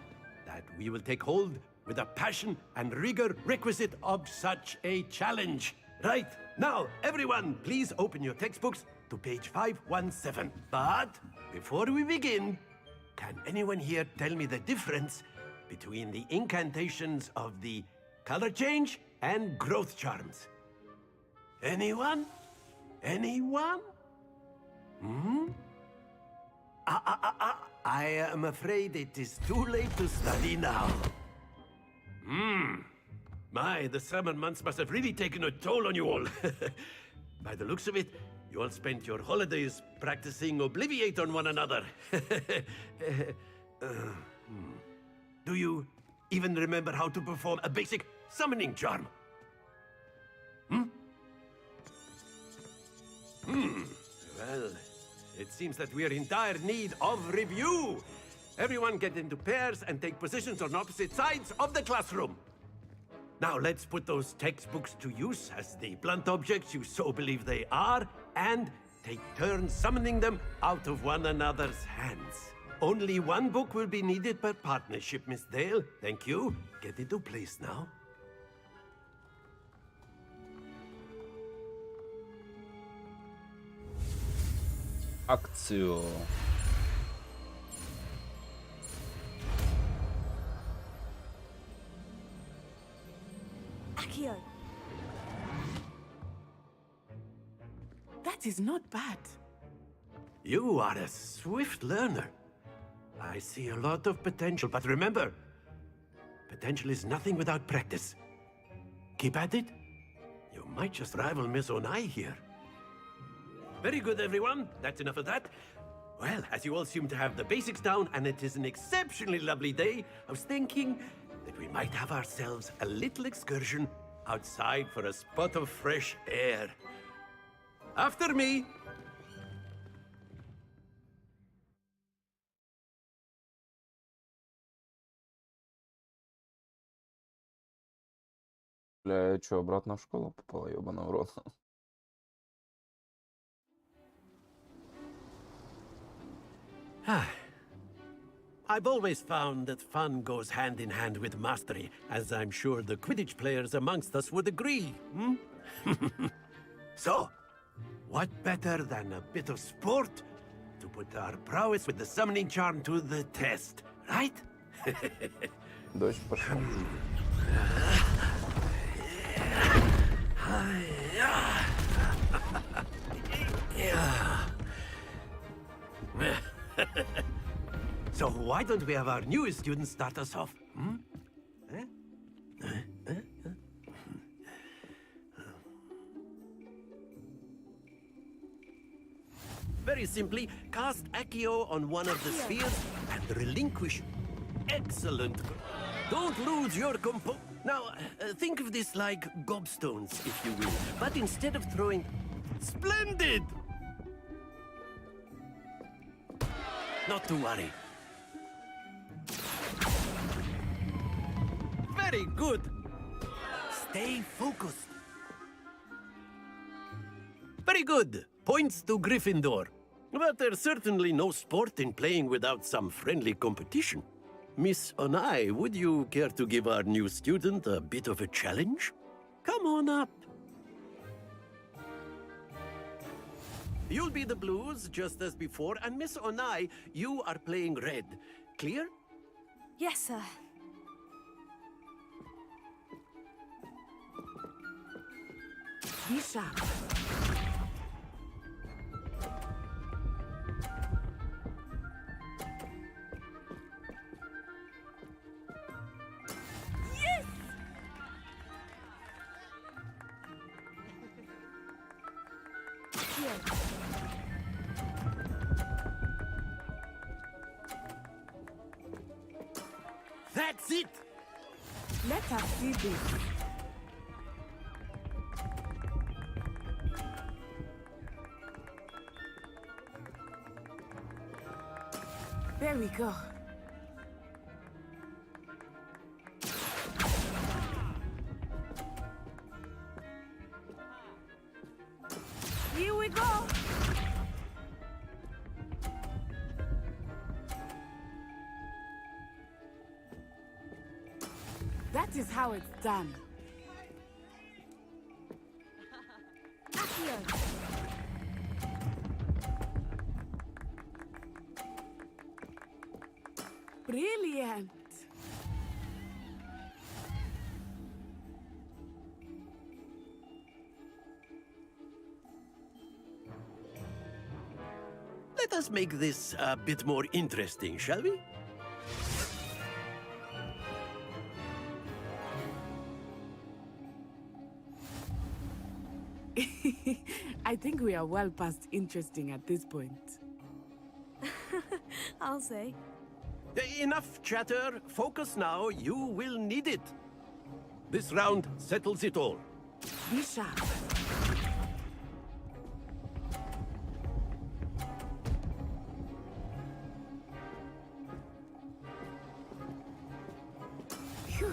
that we will take hold with the passion and rigor requisite of such a challenge. Right, now, everyone, please open your textbooks to page 517. But before we begin, can anyone here tell me the difference between the incantations of the color change and growth charms? Anyone? Anyone? Hmm? I am afraid it is too late to study now. My, the summer months must have really taken a toll on you all. By the looks of it, you all spent your holidays practicing Obliviate on one another. Do you even remember how to perform a basic summoning charm? Well, it seems that we are in dire need of review. Everyone get into pairs and take positions on opposite sides of the classroom. Now let's put those textbooks to use as the blunt objects you so believe they are, and take turns summoning them out of one another's hands. Only one book will be needed per partnership, Miss Dale. Thank you. Get into place now. Акцию. Accio. That is not bad. You are a swift learner. I see a lot of potential, but remember, potential is nothing without practice. Keep at it. You might just rival Miss Onai here. Very good, everyone. That's enough of that. Well, as you all seem to have the basics down, and it is an exceptionally lovely day, I was thinking that we might have ourselves a little excursion outside for a spot of fresh air. After me. Бля, я чё, обратно в школу попал, ёбаный в рот? I've always found that fun goes hand in hand with mastery, as I'm sure the Quidditch players amongst us would agree. So, what better than a bit of sport to put our prowess with the summoning charm to the test, right? Дождь пошел. So why don't we have our newest student start us off? Very simply, cast Accio on one of the spheres and relinquish. Excellent. Don't lose your compo. Now, think of this like gobstones, if you will. But instead of throwing... Splendid! Not to worry. Very good. Stay focused. Very good. Points to Gryffindor. But there's certainly no sport in playing without some friendly competition. Miss Onai, would you care to give our new student a bit of a challenge? Come on up. You'll be the blues, just as before, and Miss Onai, you are playing red. Clear? Yes, sir. Be sharp. That's it! Let us see this. There we go. Here we go. That is how it's done. Brilliant. Let us make this a bit more interesting, shall we? I think we are well past interesting at this point. I'll say. Enough chatter. Focus now. You will need it. This round settles it all. Be sharp. Phew.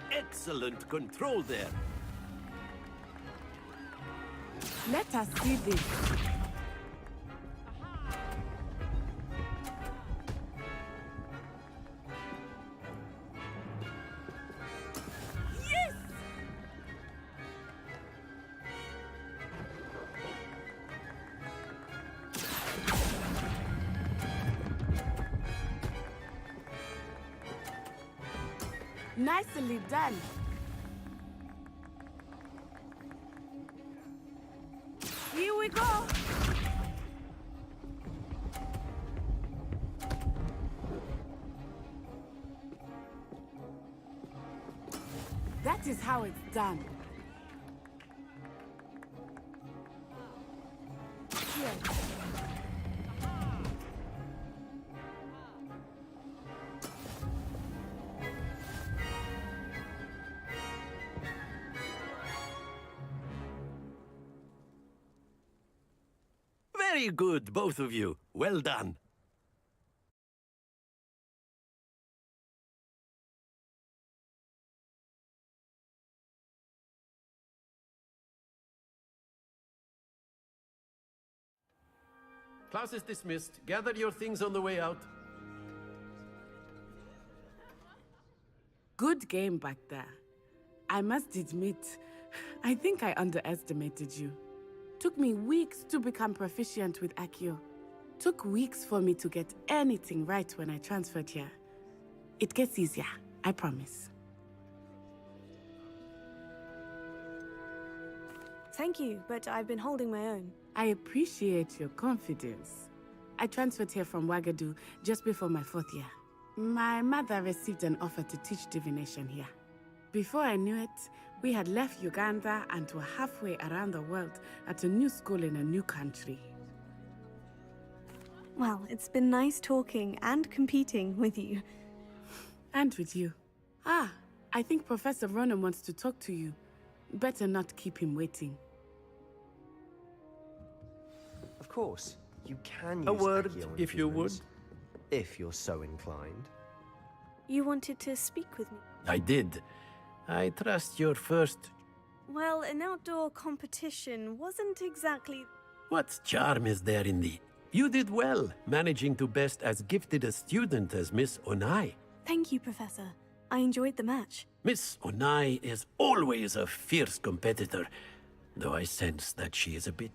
Excellent control there. Let us see this. Yes! Nicely done. Here we go. That is how it's done. Here. Very good, both of you. Well done. Class is dismissed. Gather your things on the way out. Good game back there. I must admit, I think I underestimated you. Took me weeks to become proficient with Accio. Took weeks for me to get anything right when I transferred here. It gets easier, I promise. Thank you, but I've been holding my own. I appreciate your confidence. I transferred here from Wagadu just before my 4th year. My mother received an offer to teach divination here. Before I knew it, we had left Uganda and were halfway around the world at a new school in a new country. Well, it's been nice talking and competing with you. And with you. Ah, I think Professor Ronan wants to talk to you. Better not keep him waiting. Of course, you can use A word, Accio on if you would. humans, if you're so inclined. You wanted to speak with me? I did. I trust your first... Well, an outdoor competition wasn't exactly... What charm is there in the... You did well, managing to best as gifted a student as Miss Onai. Thank you, Professor. I enjoyed the match. Miss Onai is always a fierce competitor, though I sense that she is a bit...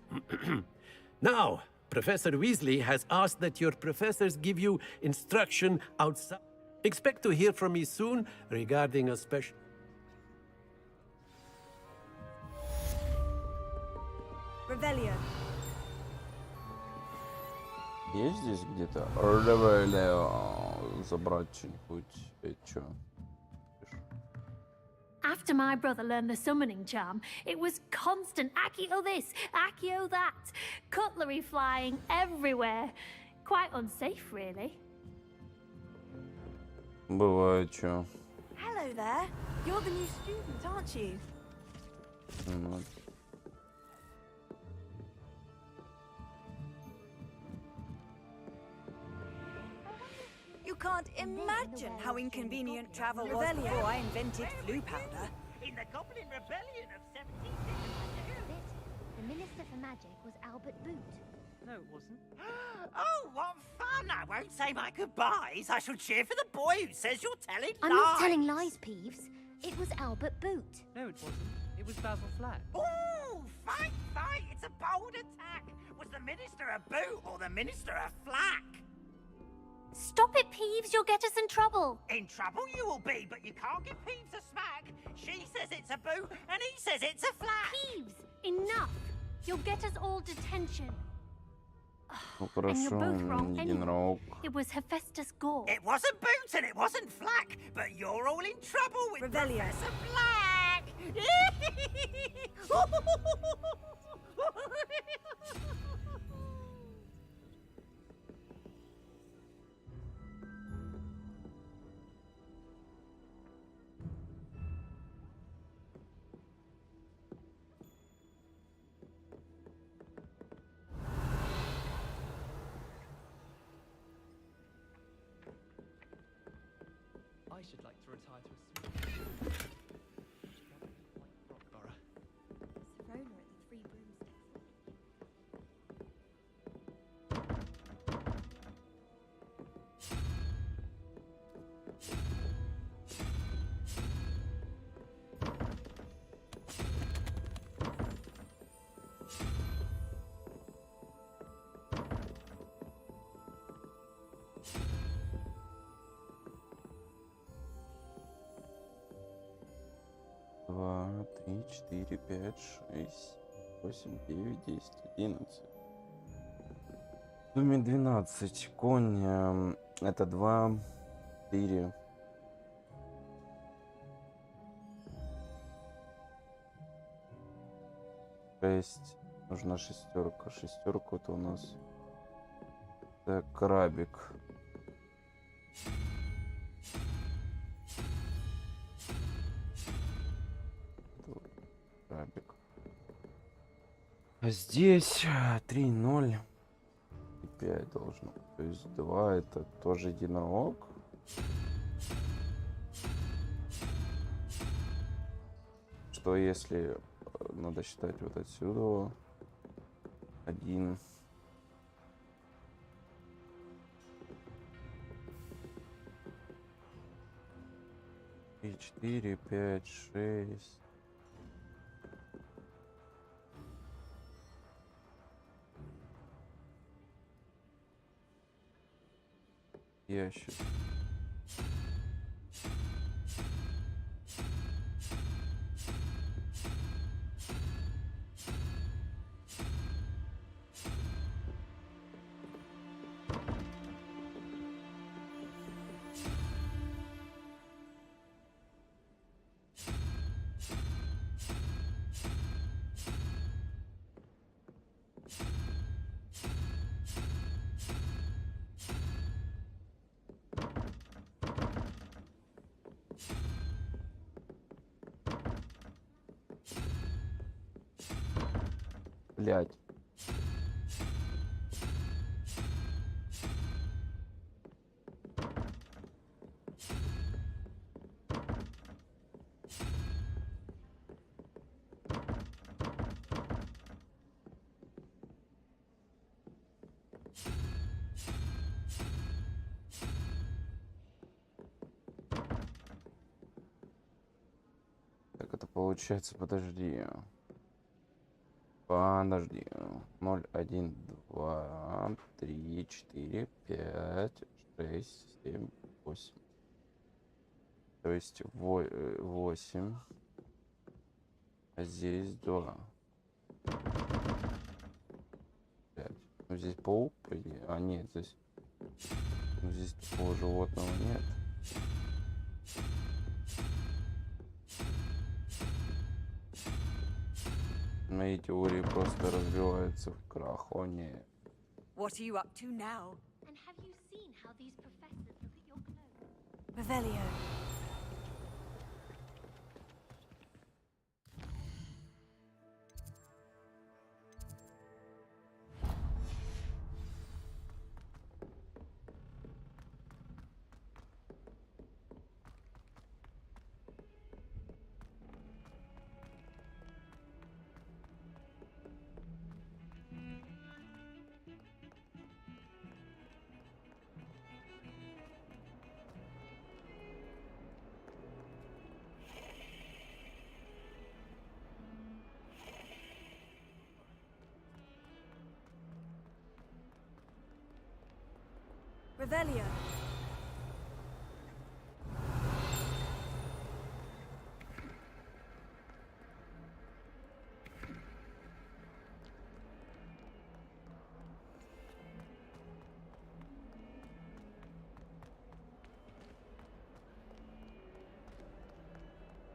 Now, Professor Weasley has asked that your professors give you instruction outside. Expect to hear from me soon regarding a special... Revelio. Есть здесь где-то? Ревелио. Забрать что-нибудь. Чё? After my brother learned the summoning charm, it was constant Accio this, Accio that. Cutlery flying everywhere. Quite unsafe, really. Бывает, чё. Hello there. You're the new student, aren't you? Ну. You can't imagine how inconvenient travel was before I invented flu powder. In the Goblin Rebellion of 17... The Minister for Magic was Albert Boot. No, it wasn't. Oh, what fun! I won't say my goodbyes. I shall cheer for the boy who says you're telling lies. I'm not telling lies, Peeves. It was Albert Boot. No, it wasn't. It was Basil Flack. Ooh, fight, fight! It's a bold attack. Was the Minister a boot or the Minister a flack? Stop it, Peeves. You'll get us in trouble. In trouble you will be, but you can't give Peeves a smack. She says it's a boot, and he says it's a flack. Peeves, enough. You'll get us all detention. Ну And you're хорошо, both wrong anyway. единорог. It was Hephaestus Gore. It wasn't boot and it wasn't flack, but you're all in trouble with Revelio. Professor Black. I should like to retire to a suite. Rockborough. Serona at the Three Broomsticks. Два, три, четыре, пять, шесть, восемь, девять, 10, 11. В сумме 12. Конь. Это 2, 4. Шесть. Нужна шестерка. Шестерку это у нас. Так, крабик. Крабик. А здесь 3, 0 и 5 должно. То есть 2 это тоже единорог. Что если надо считать вот отсюда? 1. И 4, 5, 6. Ящик. Блядь. Так это получается, подожди. Подожди. 0, 1, 2, 3, 4, 5, 6, 7, 8. То есть 8. А здесь 2. 5. Ну здесь паук, по идее. А нет, здесь. Ну, здесь такого животного нет. Мои теории просто разбиваются в крах. О нет. What are you up to now? And have you seen how these professors look at your clothes? Revelio. Revelio.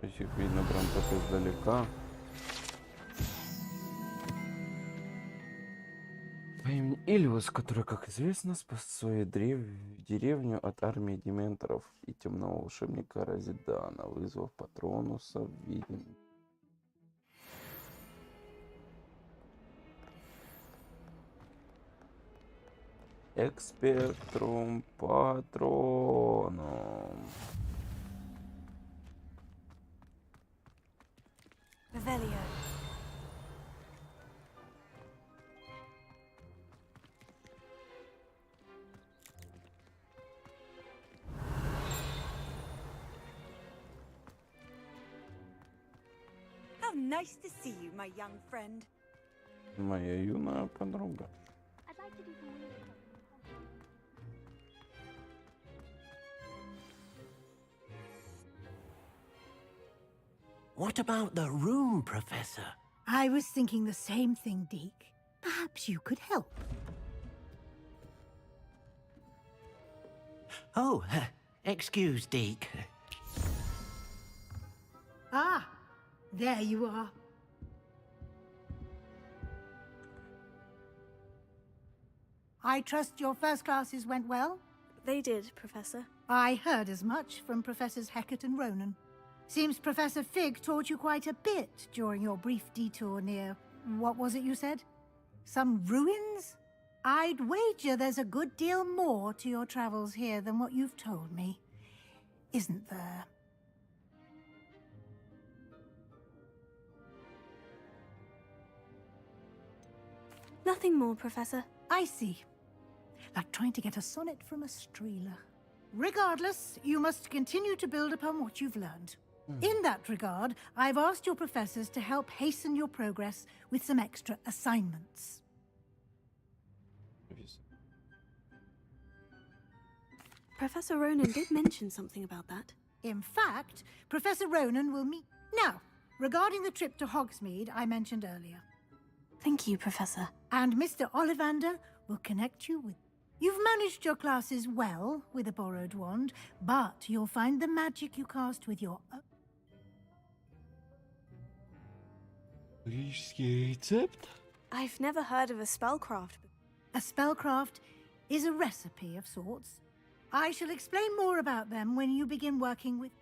Их видно прям так издалека. По имени Ильвус, который, как известно, спас свою деревню от армии дементоров и темного волшебника Розидана, вызвав Патронуса в виде... Экспектрум Патронум. Revelio. How nice to see you, my young friend. Моя юная подруга. I'd like to do some weird stuff. What about the room, Professor? I was thinking the same thing, Deke. Perhaps you could help. Oh, excuse, Deke. Ah, there you are. I trust your first classes went well? They did, Professor. I heard as much from Professors Hecat and Ronan. Seems Professor Fig taught you quite a bit during your brief detour near... what was it you said? Some ruins? I'd wager there's a good deal more to your travels here than what you've told me. Isn't there? Nothing more, Professor. I see. Like trying to get a sonnet from a streeler. Regardless, you must continue to build upon what you've learned. In that regard, I've asked your professors to help hasten your progress with some extra assignments. Professor Ronan did mention something about that. In fact, Professor Ronan will meet... Now, regarding the trip to Hogsmeade I mentioned earlier. Thank you, Professor. And Mr. Ollivander will connect you with... You've managed your classes well with a borrowed wand, but you'll find the magic you cast with your... I've never heard of a spellcraft. A spellcraft is a recipe of sorts. I shall explain more about them when you begin working with...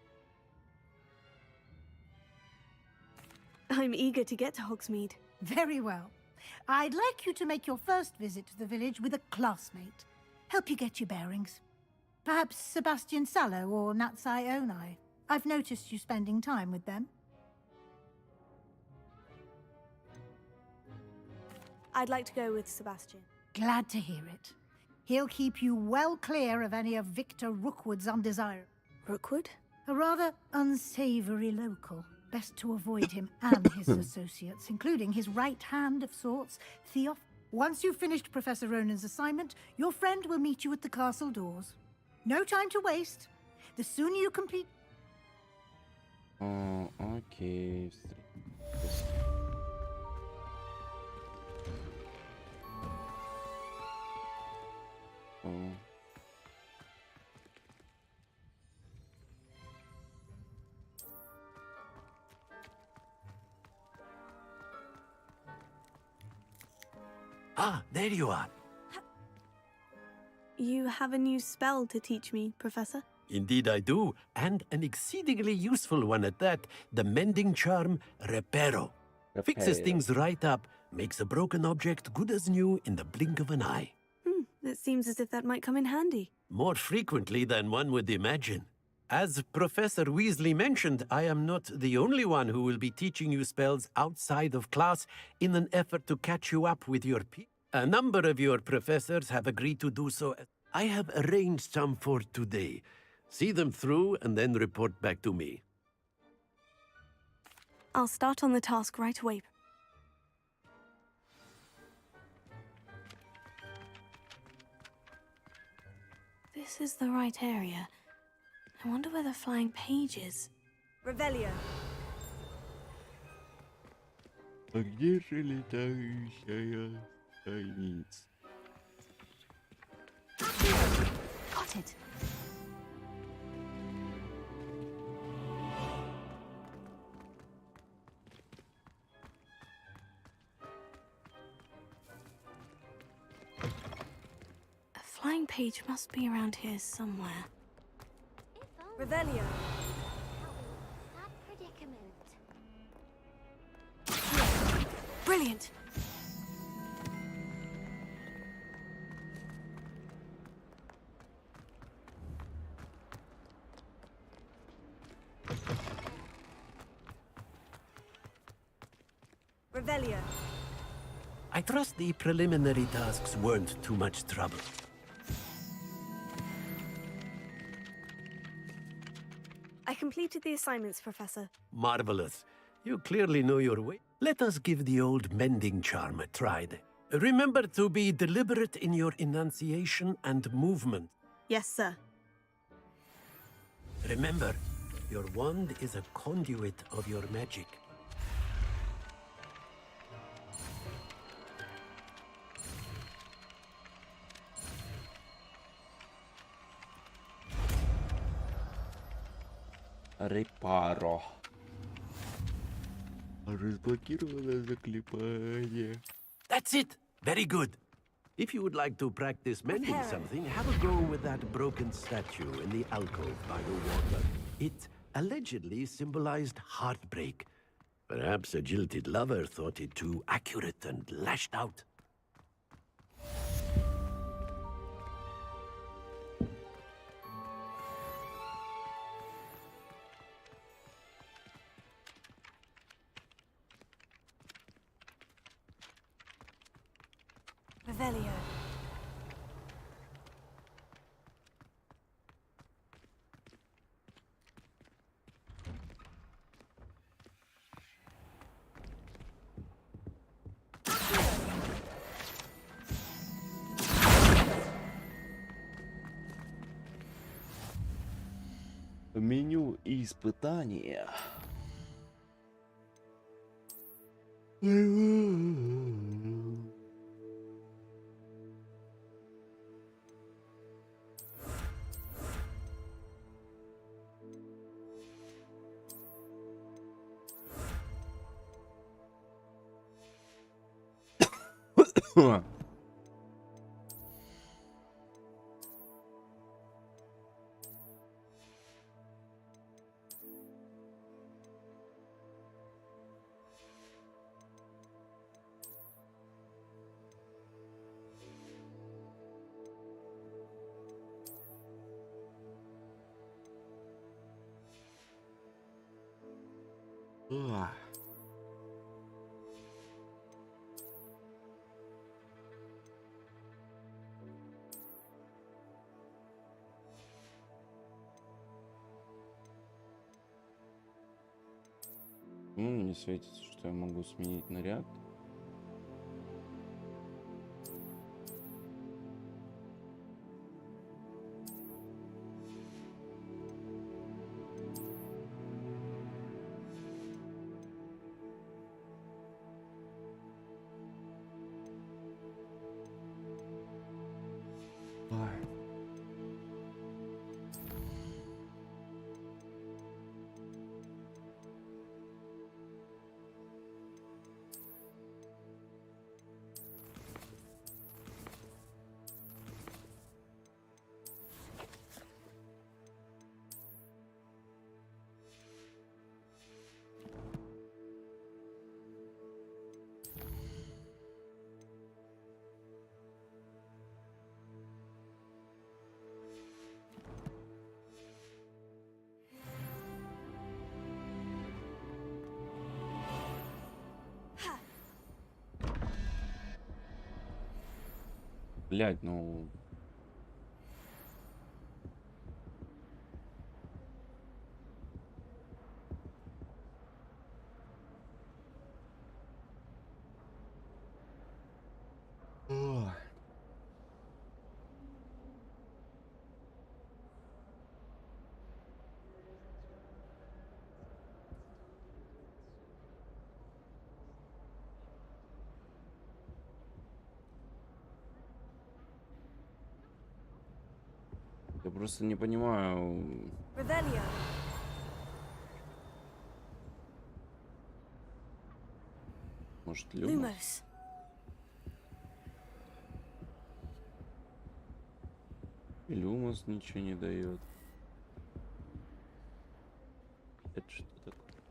I'm eager to get to Hogsmeade. Very well. I'd like you to make your first visit to the village with a classmate. Help you get your bearings. Perhaps Sebastian Sallow or Natsai Onai. I've noticed you spending time with them. I'd like to go with Sebastian. Glad to hear it. He'll keep you well clear of any of Victor Rookwood's undesirables. Rookwood? A rather unsavory local. Best to avoid him and his associates, including his right hand of sorts, Theoph. Once you've finished Professor Ronan's assignment, your friend will meet you at the castle doors. No time to waste. The sooner you complete... Окей. Ah, there you are. You have a new spell to teach me, Professor? Indeed I do, and an exceedingly useful one at that. The mending charm, Reparo. Fixes things right up, makes a broken object good as new in the blink of an eye. It seems as if that might come in handy. More frequently than one would imagine. As Professor Weasley mentioned, I am not the only one who will be teaching you spells outside of class in an effort to catch you up with your peers. A number of your professors have agreed to do so. I have arranged some for today. See them through and then report back to me. I'll start on the task right away. This is the right area. I wonder where the flying page is. Revelio. А где же летающая страница? Got it. A flying page must be around here somewhere. Revelio. Sad predicament. Brilliant. Revelio. I trust the preliminary tasks weren't too much trouble. I completed the assignments, Professor. Marvelous. You clearly know your way. Let us give the old mending charm a try then. Remember to be deliberate in your enunciation and movement. Yes, sir. Remember, your wand is a conduit of your magic. Репаро. Разблокировано заклепание. That's it. Very good. If you would like to practice mending something, have a go with that broken statue in the alcove by the water. It allegedly symbolized heartbreak. Perhaps a jilted lover thought it too accurate and lashed out. Revelio. Меню испытания. Ugh. Не светится, что я могу сменить наряд. Блядь, ну... Ugh. Я просто не понимаю. Revelio. Может, Люмос? И Люмос ничего не дает. Это что такое?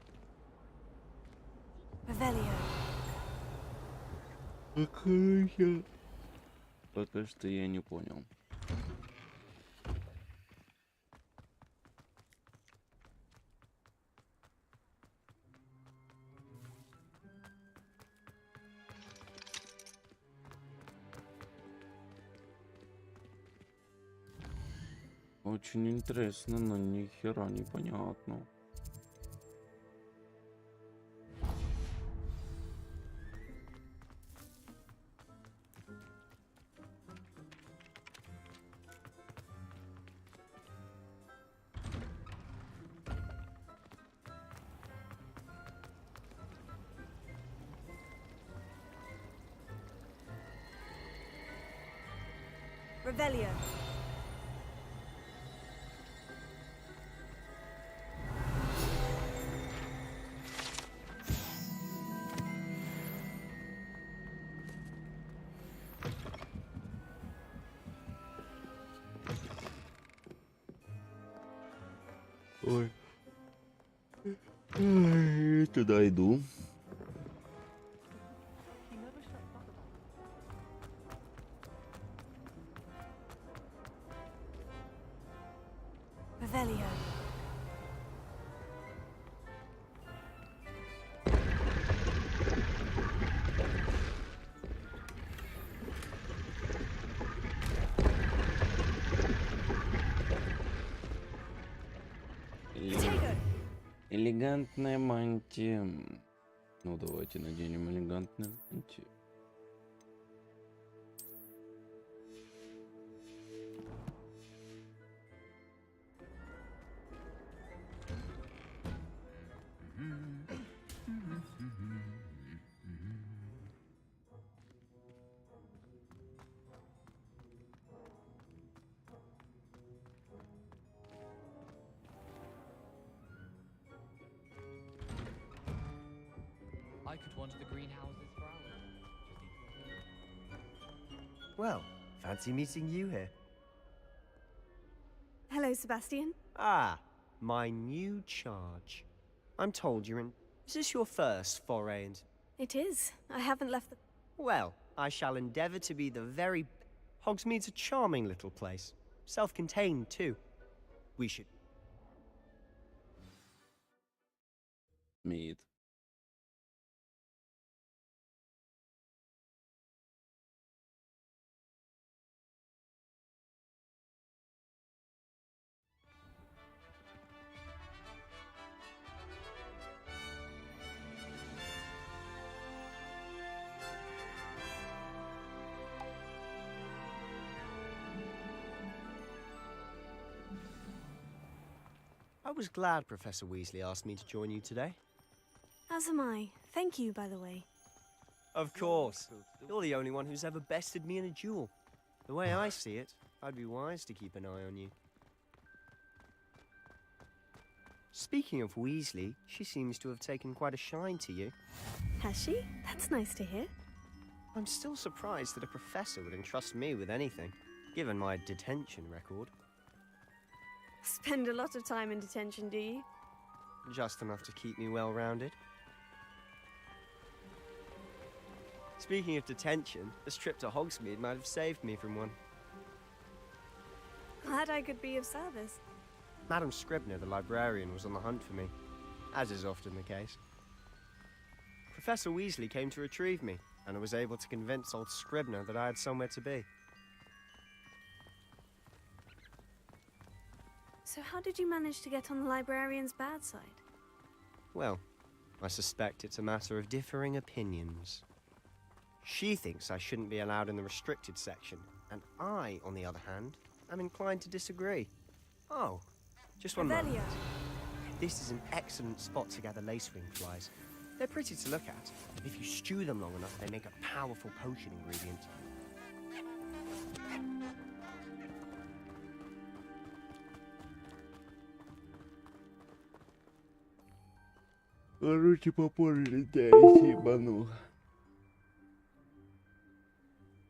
Revelio. Пока что я не понял. Очень интересно, но ни хера не понятно. Revelio. Ой. Туда иду. Revelio. Элегантная мантия. Ну, давайте наденем элегантную мантию. I could wander the greenhouses for hours. Well, fancy meeting you here. Hello, Sebastian. Ah, my new charge. I'm told you're in... Is this your first foray into... It is. I haven't left the... Well, I shall endeavour to be the very... Hogsmeade's a charming little place. Self-contained, too. We should... Mead. I was glad Professor Weasley asked me to join you today. As am I. Thank you, by the way. Of course. You're the only one who's ever bested me in a duel. The way I see it, I'd be wise to keep an eye on you. Speaking of Weasley, she seems to have taken quite a shine to you. Has she? That's nice to hear. I'm still surprised that a professor would entrust me with anything, given my detention record. Spend a lot of time in detention, do you? Just enough to keep me well-rounded. Speaking of detention, this trip to Hogsmeade might have saved me from one. Glad I could be of service. Madam Scribner, the librarian, was on the hunt for me, as is often the case. Professor Weasley came to retrieve me, and I was able to convince old Scribner that I had somewhere to be. So how did you manage to get on the librarian's bad side? Well, I suspect it's a matter of differing opinions. She thinks I shouldn't be allowed in the restricted section, and I, on the other hand, am inclined to disagree. Oh, just one moment. This is an excellent spot to gather lacewing flies. They're pretty to look at. If you stew them long enough, they make a powerful potion ingredient. Короче, попозже я ебану.